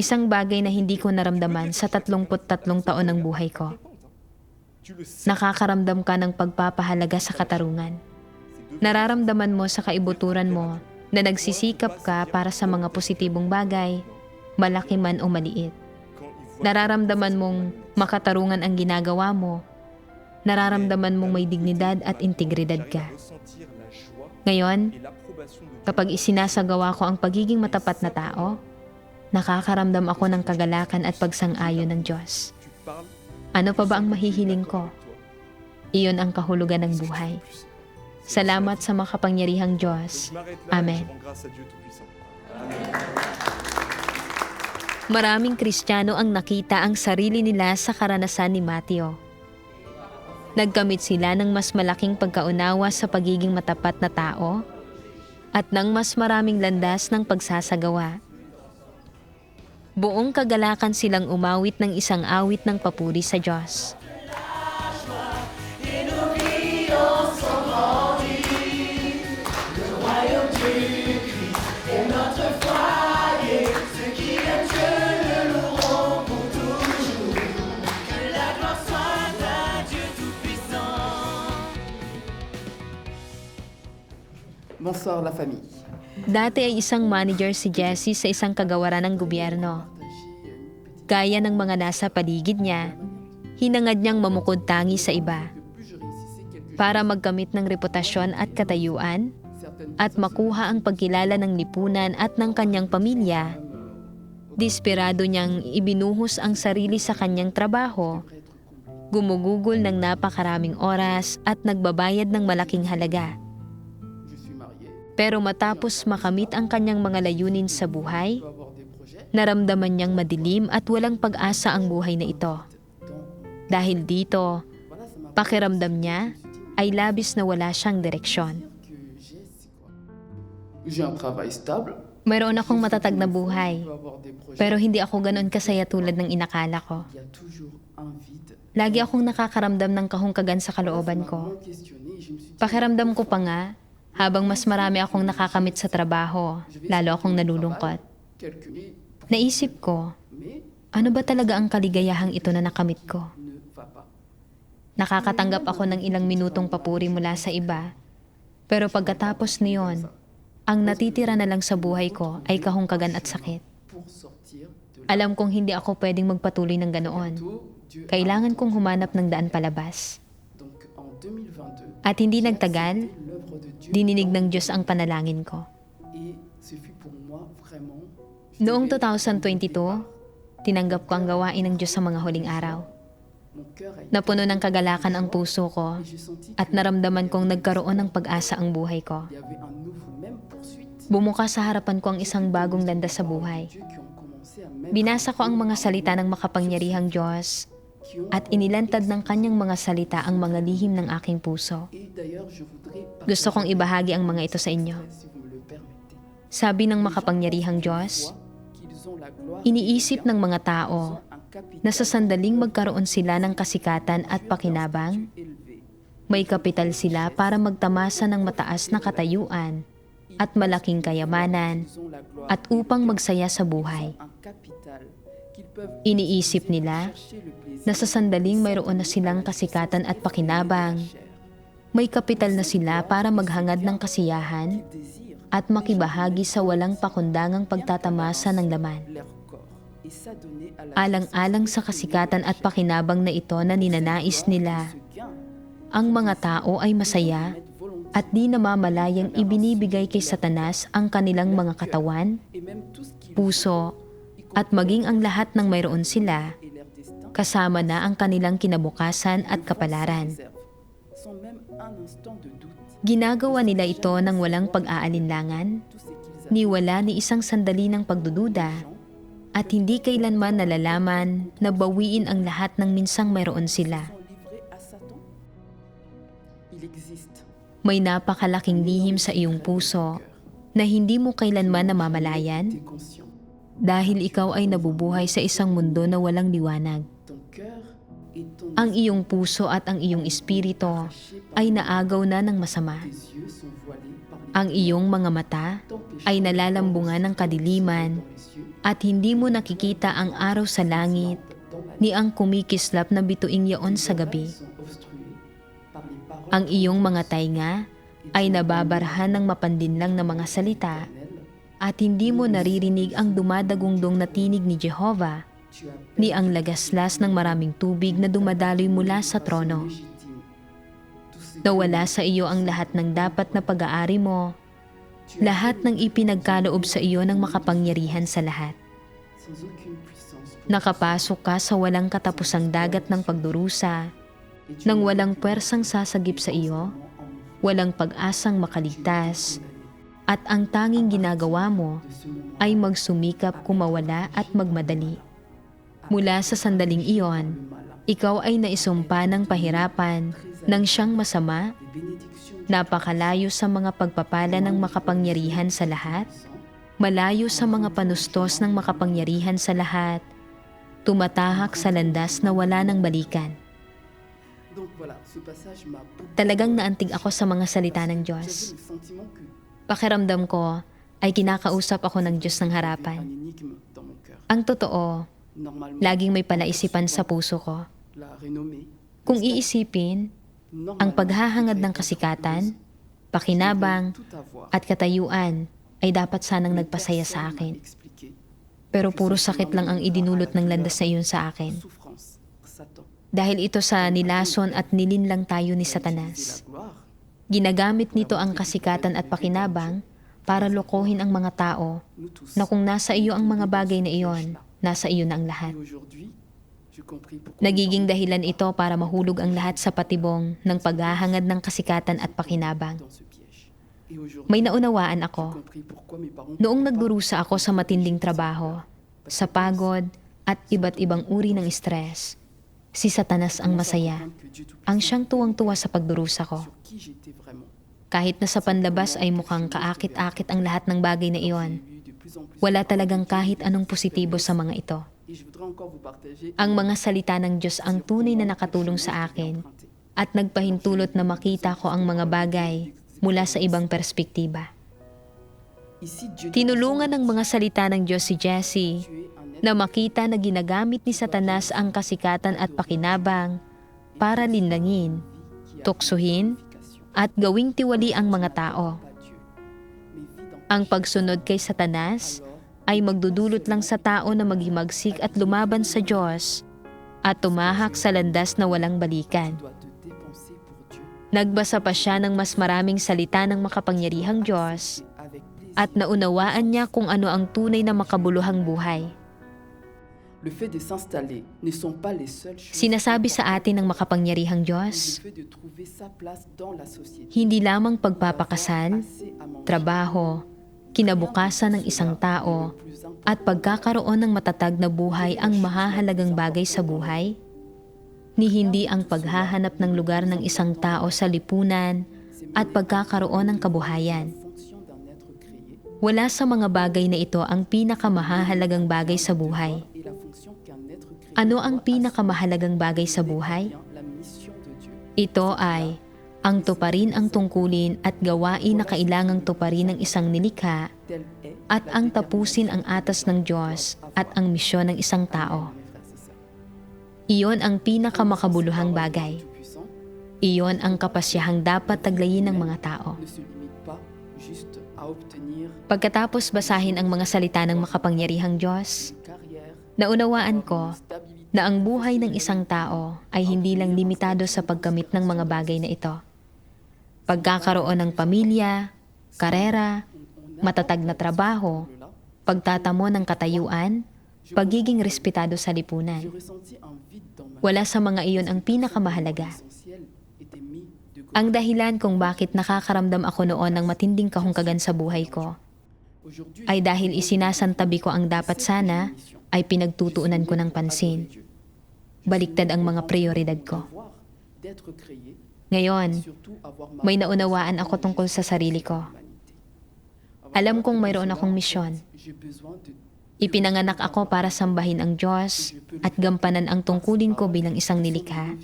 isang bagay na hindi ko naramdaman sa 33 taon ng buhay ko. Nakakaramdam ka ng pagpapahalaga sa katarungan. Nararamdaman mo sa kaibuturan mo na nagsisikap ka para sa mga positibong bagay, malaki man o maliit. Nararamdaman mong makatarungan ang ginagawa mo. Nararamdaman mong may dignidad at integridad ka. Ngayon, kapag isinasagawa ko ang pagiging matapat na tao, nakakaramdam ako ng kagalakan at pagsang-ayon ng Diyos. Ano pa ba ang mahihiling ko? Iyon ang kahulugan ng buhay. Salamat sa makapangyarihang Diyos. Amen. Maraming Kristiyano ang nakita ang sarili nila sa karanasan ni Mateo. Nagkamit sila ng mas malaking pagkaunawa sa pagiging matapat na tao at ng mas maraming landas ng pagsasagawa. Buong kagalakan silang umawit ng isang awit ng papuri sa Diyos. Bonsoir la famille. Dati ay isang manager si Jessie sa isang kagawaran ng gobyerno. Gaya ng mga nasa paligid niya, hinangad niyang mamukod tangi sa iba para magkamit ng reputasyon at katayuan at makuha ang pagkilala ng lipunan at ng kanyang pamilya. Desperado niyang ibinuhos ang sarili sa kanyang trabaho, gumugugol ng napakaraming oras at nagbabayad ng malaking halaga. Pero matapos makamit ang kanyang mga layunin sa buhay, naramdaman niyang madilim at walang pag-asa ang buhay na ito. Dahil dito, pakiramdam niya ay labis na wala siyang direksyon. Mayroon akong matatag na buhay, pero hindi ako ganoon kasaya tulad ng inakala ko. Lagi akong nakakaramdam ng kahungkagan sa kalooban ko. Pakiramdam ko pa nga, habang mas marami akong nakakamit sa trabaho, lalo akong nalulungkot. Naisip ko, ano ba talaga ang kaligayahang ito na nakamit ko? Nakakatanggap ako ng ilang minutong papuri mula sa iba, pero pagkatapos niyon, ang natitira na lang sa buhay ko ay kahungkagan at sakit. Alam kong hindi ako pwedeng magpatuloy ng ganoon. Kailangan kong humanap ng daan palabas. At hindi nagtagal, dininig ng Diyos ang panalangin ko. Noong 2022, tinanggap ko ang gawain ng Diyos sa mga huling araw. Napuno ng kagalakan ang puso ko at naramdaman kong nagkaroon ng pag-asa ang buhay ko. Bumukas sa harapan ko ang isang bagong landas sa buhay. Binasa ko ang mga salita ng makapangyarihang Diyos at inilantad ng kanyang mga salita ang mga lihim ng aking puso. Gusto kong ibahagi ang mga ito sa inyo. Sabi ng makapangyarihang Diyos, iniisip ng mga tao na sa sandaling magkaroon sila ng kasikatan at pakinabang, may kapital sila para magtamasa ng mataas na katayuan at malaking kayamanan at upang magsaya sa buhay. Iniisip nila na sa sandaling mayroon na silang kasikatan at pakinabang, may kapital na sila para maghangad ng kasiyahan at makibahagi sa walang pakundangang pagtatamasa ng laman. Alang-alang sa kasikatan at pakinabang na ito na ninanais nila, ang mga tao ay masaya at di namamalayang ibinibigay kay Satanas ang kanilang mga katawan, puso, at maging ang lahat ng mayroon sila, kasama na ang kanilang kinabukasan at kapalaran. Ginagawa nila ito ng walang pag-aalinlangan, ni wala ni isang sandali ng pagdududa, at hindi kailanman nalalaman na bawiin ang lahat ng minsang mayroon sila. May napakalaking lihim sa iyong puso na hindi mo kailanman namamalayan dahil ikaw ay nabubuhay sa isang mundo na walang liwanag. Ang iyong puso at ang iyong espiritu ay naagaw na ng masama. Ang iyong mga mata ay nalalambungan ng kadiliman at hindi mo nakikita ang araw sa langit ni ang kumikislap na bituing yaon sa gabi. Ang iyong mga tainga ay nababarhan ng mapandinlang na mga salita at hindi mo naririnig ang dumadagungdong na tinig ni Jehovah ni ang lagaslas ng maraming tubig na dumadaloy mula sa trono. Nawala sa iyo ang lahat ng dapat na pag-aari mo, lahat ng ipinagkaloob sa iyo ng makapangyarihan sa lahat. Nakapasok ka sa walang katapusang dagat ng pagdurusa, nang walang puwersang sasagip sa iyo, walang pag-asang makaligtas, at ang tanging ginagawa mo ay magsumikap kumawala at magmadali. Mula sa sandaling iyon, ikaw ay naisumpa ng pahirapan nang siyang masama, napakalayo sa mga pagpapala ng makapangyarihan sa lahat, malayo sa mga panustos ng makapangyarihan sa lahat, tumatahak sa landas na wala ng balikan. Talagang naantig ako sa mga salita ng Diyos. Pakiramdam ko ay kinakausap ako ng Diyos ng harapan. Ang totoo, laging may palaisipan sa puso ko. Kung iisipin, ang paghahangad ng kasikatan, pakinabang, at katayuan ay dapat sanang nagpasaya sa akin. Pero puro sakit lang ang idinulot ng landas na iyon sa akin. Dahil ito sa nilason at nilinlang tayo ni Satanas. Ginagamit nito ang kasikatan at pakinabang para lokohin ang mga tao na kung nasa iyo ang mga bagay na iyon, nasa iyo na ang lahat. Nagiging dahilan ito para mahulog ang lahat sa patibong ng paghahangad ng kasikatan at pakinabang. May naunawaan ako. Noong nagdurusa ako sa matinding trabaho, sa pagod at iba't ibang uri ng stress, si Satanas ang masaya, ang siyang tuwang-tuwa sa pagdurusa ko. Kahit na sa panlabas ay mukhang kaakit-akit ang lahat ng bagay na iyon, wala talagang kahit anong positibo sa mga ito. Ang mga salita ng Diyos ang tunay na nakatulong sa akin at nagpahintulot na makita ko ang mga bagay mula sa ibang perspektiba. Tinulungan ng mga salita ng Diyos si Jessie na makita na ginagamit ni Satanas ang kasikatan at pakinabang para linlangin, tuksuhin, at gawing tiwali ang mga tao. Ang pagsunod kay Satanas ay magdudulot lang sa tao na maghimagsik at lumaban sa Diyos at tumahak sa landas na walang balikan. Nagbasa pa siya ng mas maraming salita ng makapangyarihang Diyos at naunawaan niya kung ano ang tunay na makabuluhang buhay. Sinasabi sa atin ng makapangyarihang Diyos, hindi lamang pagpapakasal, trabaho, kinabukasan ng isang tao, at pagkakaroon ng matatag na buhay ang mahahalagang bagay sa buhay, ni hindi ang paghahanap ng lugar ng isang tao sa lipunan at pagkakaroon ng kabuhayan. Wala sa mga bagay na ito ang pinakamahalagang bagay sa buhay. Ano ang pinakamahalagang bagay sa buhay? Ito ay ang tuparin ang tungkulin at gawain na kailangang tuparin ng isang nilikha at ang tapusin ang atas ng Diyos at ang misyon ng isang tao. Iyon ang pinakamakabuluhang bagay. Iyon ang kapasyahang dapat taglayin ng mga tao. Pagkatapos basahin ang mga salita ng makapangyarihang Diyos, naunawaan ko na ang buhay ng isang tao ay hindi lang limitado sa pagkamit ng mga bagay na ito. Pagkakaroon ng pamilya, karera, matatag na trabaho, pagtatamo ng katayuan, pagiging respetado sa lipunan. Wala sa mga iyon ang pinakamahalaga. Ang dahilan kung bakit nakakaramdam ako noon ng matinding kahungkagan sa buhay ko ay dahil isinasantabi ko ang dapat sana ay pinagtutuunan ko ng pansin. Baliktad ang mga prioridad ko. Ngayon, may naunawaan ako tungkol sa sarili ko. Alam kong mayroon akong misyon. Ipinanganak ako para sambahin ang Diyos at gampanan ang tungkulin ko bilang isang nilikha.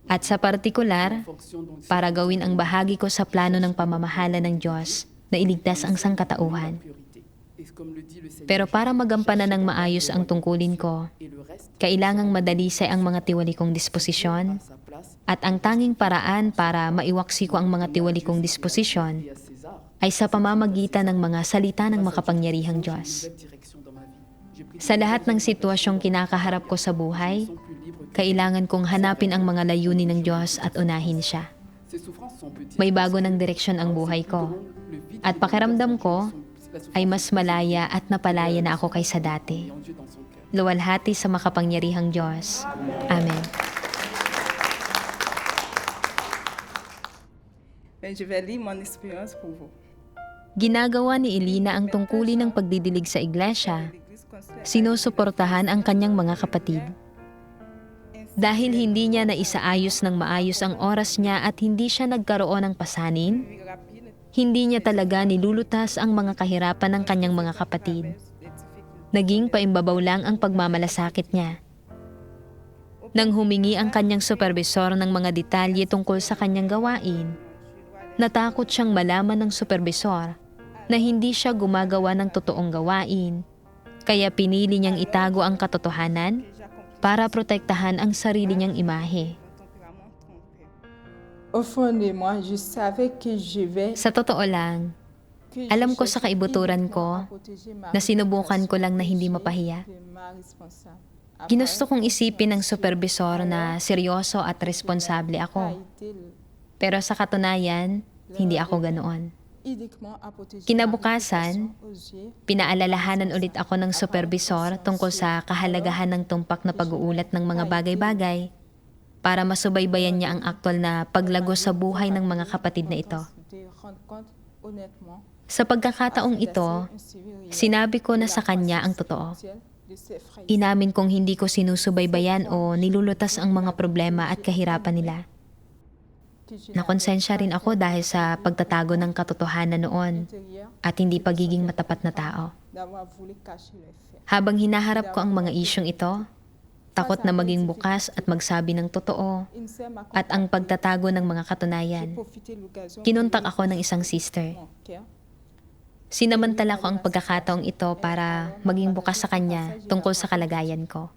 At sa partikular, para gawin ang bahagi ko sa plano ng pamamahala ng Diyos na iligtas ang sangkatauhan. Pero para magampanan ng maayos ang tungkulin ko, kailangang madalisay ang mga tiwali kong disposisyon at ang tanging paraan para maiwaksi ko ang mga tiwali kong disposisyon ay sa pamamagitan ng mga salita ng makapangyarihang Diyos. Sa lahat ng sitwasyong kinakaharap ko sa buhay, kailangan kong hanapin ang mga layunin ng Diyos at unahin siya. May bago ng direksyon ang buhay ko at pakiramdam ko ay mas malaya at napalaya na ako kaysa dati. Luwalhati sa makapangyarihang Diyos. Amen. Je vais lire mon expérience pour vous. Ginagawa ni Elina ang tungkulin ng pagdidilig sa iglesia. Sinusuportahan ang kanyang mga kapatid. Dahil hindi niya naisaayos ng maayos ang oras niya at hindi siya nagkaroon ng pasanin, hindi niya talaga nilulutas ang mga kahirapan ng kanyang mga kapatid. Naging paimbabaw lang ang pagmamalasakit niya. Nang humingi ang kanyang supervisor ng mga detalye tungkol sa kanyang gawain, natakot siyang malaman ng supervisor na hindi siya gumagawa ng totoong gawain, kaya pinili niyang itago ang katotohanan para protektahan ang sarili niyang imahe. Sa totoo lang, alam ko sa kaibuturan ko na sinubukan ko lang na hindi mapahiya. Ginusto kong isipin ng supervisor na seryoso at responsable ako. Pero sa katunayan, hindi ako ganoon. Kinabukasan, pinaalalahanan ulit ako ng supervisor tungkol sa kahalagahan ng tumpak na pag-uulat ng mga bagay-bagay para masubaybayan niya ang aktwal na paglago sa buhay ng mga kapatid na ito. Sa pagkakataong ito, sinabi ko na sa kanya ang totoo. Inamin kong hindi ko sinusubaybayan o nilulutas ang mga problema at kahirapan nila. Nakonsensya rin ako dahil sa pagtatago ng katotohanan noon at hindi pagiging matapat na tao. Habang hinaharap ko ang mga isyong ito, takot na maging bukas at magsabi ng totoo at ang pagtatago ng mga katunayan, kinuntak ako ng isang sister. Sinamantala ko ang pagkakataong ito para maging bukas sa kanya tungkol sa kalagayan ko.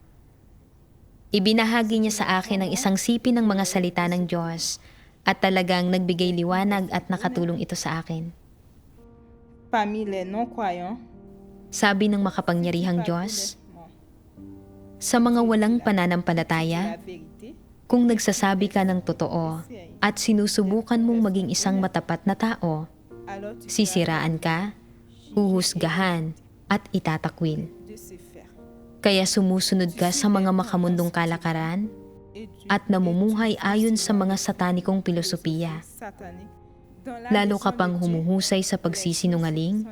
Ibinahagi niya sa akin ang isang sipi ng mga salita ng Diyos at talagang nagbigay liwanag at nakatulong ito sa akin. Sabi ng makapangyarihang Diyos, sa mga walang pananampalataya, kung nagsasabi ka ng totoo at sinusubukan mong maging isang matapat na tao, sisiraan ka, huhusgahan, at itatakwil. Kaya sumusunod ka sa mga makamundong kalakaran at namumuhay ayon sa mga satanikong pilosopiya. Lalo ka pang humuhusay sa pagsisinungaling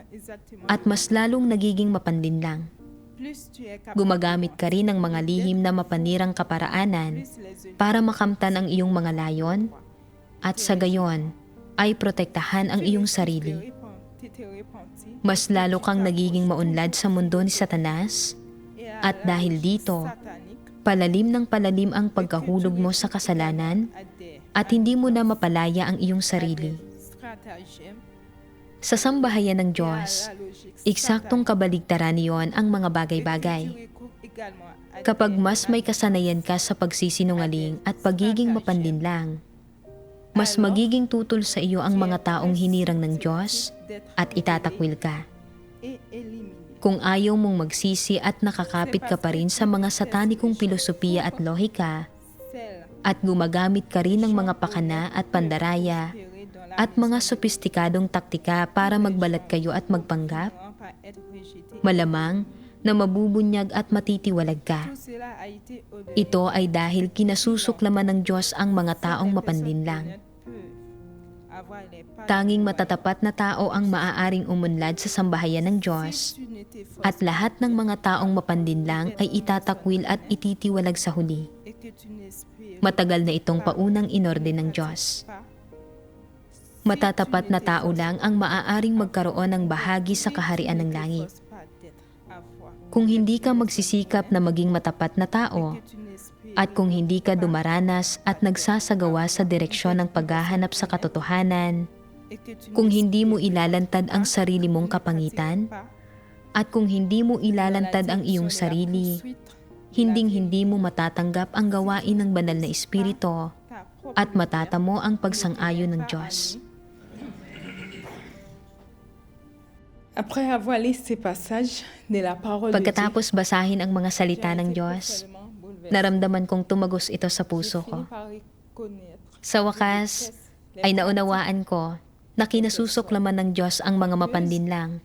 at mas lalong nagiging mapanlinlang. Gumagamit ka rin ng mga lihim na mapanirang kaparaanan para makamtan ang iyong mga layon at sa gayon ay protektahan ang iyong sarili. Mas lalo kang nagiging maunlad sa mundo ni Satanas at dahil dito, palalim ng palalim ang pagkahulog mo sa kasalanan at hindi mo na mapalaya ang iyong sarili. Sa sambahayan ng Diyos, eksaktong kabaligtaran niyon ang mga bagay-bagay. Kapag mas may kasanayan ka sa pagsisinungaling at pagiging mapanlinlang, mas magiging tutol sa iyo ang mga taong hinirang ng Diyos at itatakwil ka. Kung ayaw mong magsisi at nakakapit ka pa rin sa mga satanikong filosofiya at lohika, at gumagamit ka rin ng mga pakana at pandaraya, at mga sopistikadong taktika para magbalat kayo at magpanggap, malamang na mabubunyag at matitiwalag ka. Ito ay dahil kinasusuklaman ng Diyos ang mga taong mapanlinlang. Tanging matatapat na tao ang maaaring umunlad sa sambahayan ng Diyos, at lahat ng mga taong mapanlinlang ay itatakwil at ititiwalag sa huli. Matagal na itong paunang inorde ng Diyos. Matatapat na tao lang ang maaaring magkaroon ng bahagi sa kaharian ng langit. Kung hindi ka magsisikap na maging matapat na tao, at kung hindi ka dumaranas at nagsasagawa sa direksyon ng paghahanap sa katotohanan, kung hindi mo ilalantad ang sarili mong kapangitan, at kung hindi mo ilalantad ang iyong sarili, hinding-hindi mo matatanggap ang gawain ng banal na Espiritu at matatamo ang pagsang-ayon ng Diyos. Pagkatapos basahin ang mga salita ng Diyos, naramdaman kong tumagos ito sa puso ko. Sa wakas, ay naunawaan ko na kinasusuklaman ng Diyos ang mga mapanlinlang,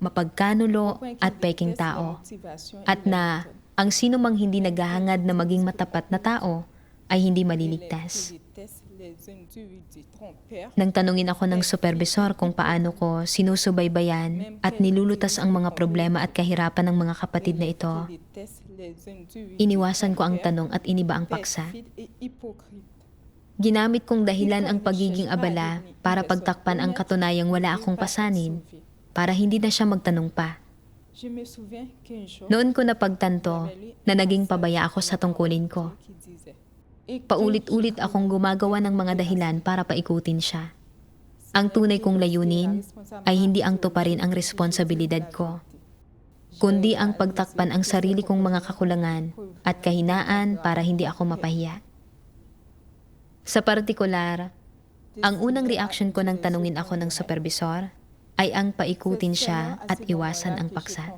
mapagkanulo at peking tao, at na ang sino mang hindi naghahangad na maging matapat na tao ay hindi maliligtas. Nang tanungin ako ng supervisor kung paano ko sinusubaybayan at nilulutas ang mga problema at kahirapan ng mga kapatid na ito, iniwasan ko ang tanong at iniba ang paksa. Ginamit kong dahilan ang pagiging abala para pagtakpan ang katunayang wala akong pasanin, para hindi na siya magtanong pa. Noon ko napagtanto na naging pabaya ako sa tungkulin ko. Paulit-ulit akong gumagawa ng mga dahilan para paikutin siya. Ang tunay kong layunin ay hindi ang tuparin ang responsibilidad ko, kundi ang pagtakpan ang sarili kong mga kakulangan at kahinaan para hindi ako mapahiya. Sa partikular, ang unang reaksyon ko nang tanungin ako ng supervisor ay ang paikutin siya at iwasan ang paksa.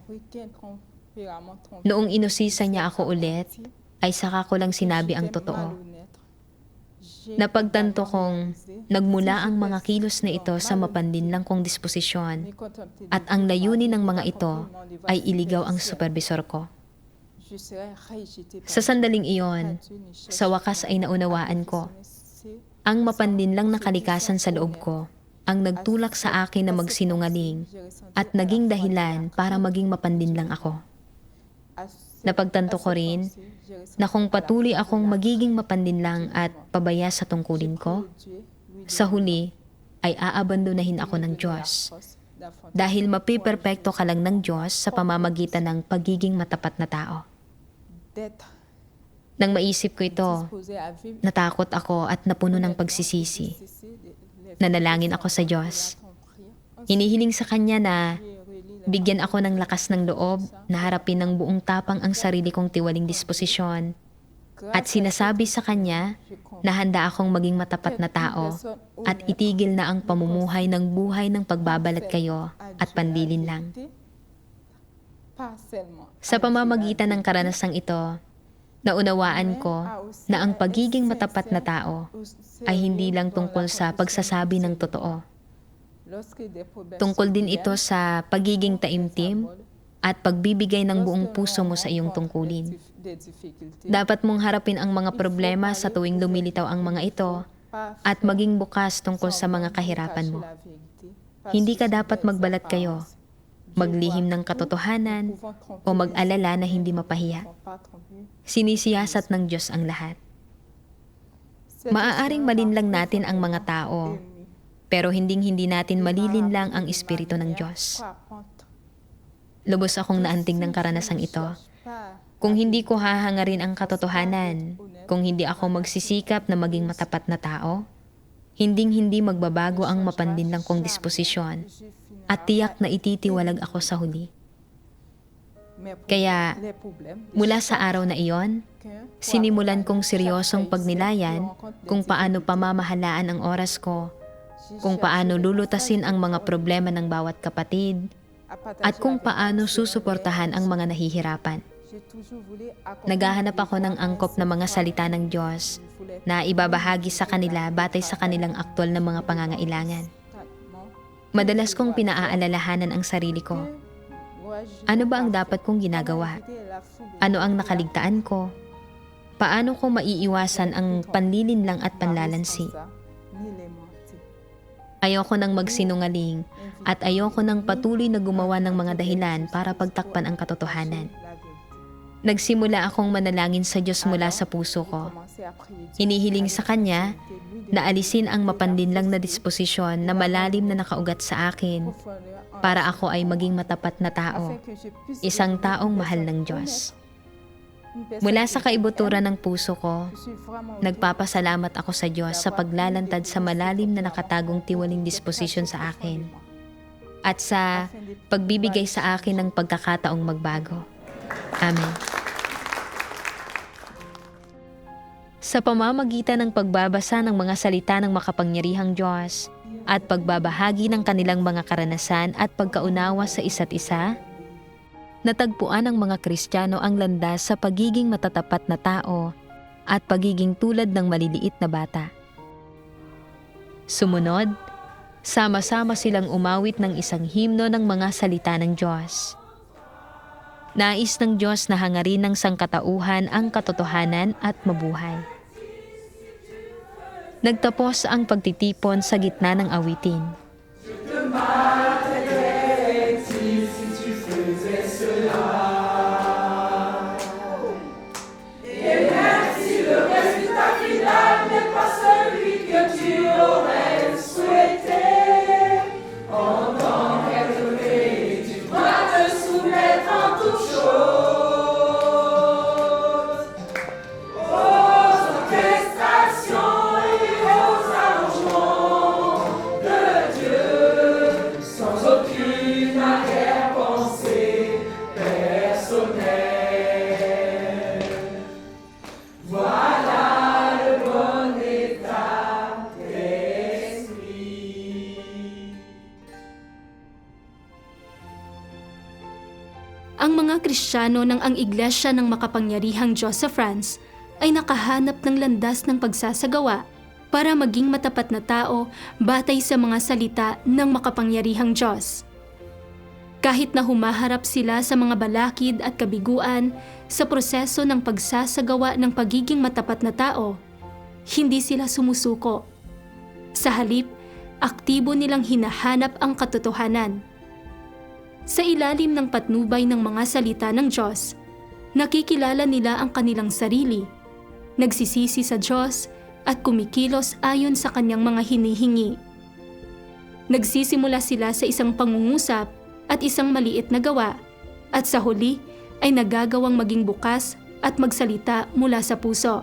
Noong inusisa niya ako ulit, ay saka ko lang sinabi ang totoo. Napagtanto kong nagmula ang mga kilos na ito sa mapanlinlang kong disposisyon at ang layunin ng mga ito ay iligaw ang supervisor ko. Sa sandaling iyon, sa wakas ay naunawaan ko, ang mapanlinlang na kalikasan sa loob ko ang nagtulak sa akin na magsinungaling at naging dahilan para maging mapanlinlang ako. Napagtanto ko rin na kung patuloy akong magiging mapanlinlang at pabaya sa tungkulin ko, sa huli ay aabandonahin ako ng Diyos. Dahil mapiperpekto ka lang ng Diyos sa pamamagitan ng pagiging matapat na tao. Nang maisip ko ito, natakot ako at napuno ng pagsisisi. Nanalangin ako sa Diyos. Hinihiling sa Kanya na bigyan ako ng lakas ng loob na harapin ng buong tapang ang sarili kong tiwaling disposisyon. At sinasabi sa Kanya na handa akong maging matapat na tao at itigil na ang pamumuhay ng buhay ng pagbabalat kayo at panlilin lang. Sa pamamagitan ng karanasang ito, naunawaan ko na ang pagiging matapat na tao ay hindi lang tungkol sa pagsasabi ng totoo. Tungkol din ito sa pagiging taimtim at pagbibigay ng buong puso mo sa iyong tungkulin. Dapat mong harapin ang mga problema sa tuwing lumilitaw ang mga ito at maging bukas tungkol sa mga kahirapan mo. Hindi ka dapat magbalat kayo, maglihim ng katotohanan o mag-alala na hindi mapahiya. Sinisiyasat ng Diyos ang lahat. Maaaring malinlang natin ang mga tao, pero hindi natin malilinlang ang Espiritu ng Diyos. Lubos akong naanting ng karanasang ito. Kung hindi ko hahangarin ang katotohanan, kung hindi ako magsisikap na maging matapat na tao, hindi magbabago ang mapandinlang kong disposisyon at tiyak na ititiwalag ako sa huli. Kaya, mula sa araw na iyon, sinimulan kong seryosong pagnilayan kung paano pamamahalaan ang oras ko, kung paano lulutasin ang mga problema ng bawat kapatid, at kung paano susuportahan ang mga nahihirapan. Naghahanap ako ng angkop na mga salita ng Diyos na ibabahagi sa kanila batay sa kanilang aktwal na mga pangangailangan. Madalas kong pinaaalalahanan ang sarili ko. Ano ba ang dapat kong ginagawa? Ano ang nakaligtaan ko? Paano ko maiiwasan ang panlilinlang at panlalansi? Ayoko nang magsinungaling at ayoko nang patuloy na gumawa ng mga dahilan para pagtakpan ang katotohanan. Nagsimula akong manalangin sa Diyos mula sa puso ko. Hinihiling sa Kanya na alisin ang mapandinlang na disposisyon na malalim na nakaugat sa akin para ako ay maging matapat na tao, isang taong mahal ng Diyos. Mula sa kaibuturan ng puso ko, nagpapasalamat ako sa Diyos sa paglalantad sa malalim na nakatagong tiwaling disposisyon sa akin at sa pagbibigay sa akin ng pagkakataong magbago. Amen. Sa pamamagitan ng pagbabasa ng mga salita ng makapangyarihang Diyos at pagbabahagi ng kanilang mga karanasan at pagkaunawa sa isa't isa, natagpuan ng mga Kristiyano ang landas sa pagiging matatapat na tao at pagiging tulad ng maliliit na bata. Sumunod, sama-sama silang umawit ng isang himno ng mga salita ng Diyos. Nais ng Diyos na hangarin ng sangkatauhan ang katotohanan at mabuhay. Nagtapos ang pagtitipon sa gitna ng awitin. Ang mga Kristiyano ng ang Iglesia ng Makapangyarihang Diyos sa France ay nakahanap ng landas ng pagsasagawa para maging matapat na tao batay sa mga salita ng makapangyarihang Diyos. Kahit na humaharap sila sa mga balakid at kabiguan sa proseso ng pagsasagawa ng pagiging matapat na tao, hindi sila sumusuko. Sa halip, aktibo nilang hinahanap ang katotohanan. Sa ilalim ng patnubay ng mga salita ng Diyos, nakikilala nila ang kanilang sarili, nagsisisi sa Diyos at kumikilos ayon sa kanyang mga hinihingi. Nagsisimula sila sa isang pangungusap at isang maliit na gawa, at sa huli ay nagagawang maging bukas at magsalita mula sa puso.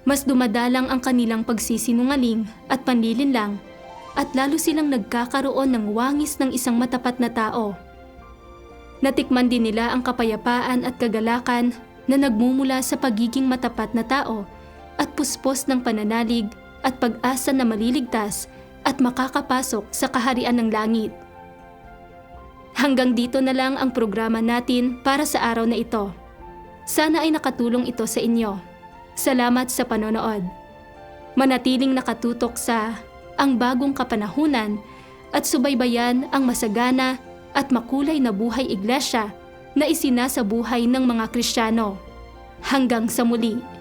Mas dumadalang ang kanilang pagsisinungaling at panlilinlang, at lalo silang nagkakaroon ng wangis ng isang matapat na tao. Natikman din nila ang kapayapaan at kagalakan na nagmumula sa pagiging matapat na tao at puspos ng pananalig at pag-asa na maliligtas at makakapasok sa kaharian ng langit. Hanggang dito na lang ang programa natin para sa araw na ito. Sana ay nakatulong ito sa inyo. Salamat sa panonood. Manatiling nakatutok sa Ang Bagong Kapanahunan at subaybayan ang masagana at makulay na buhay iglesia na isinasabuhay ng mga Kristiyano. Hanggang sa muli.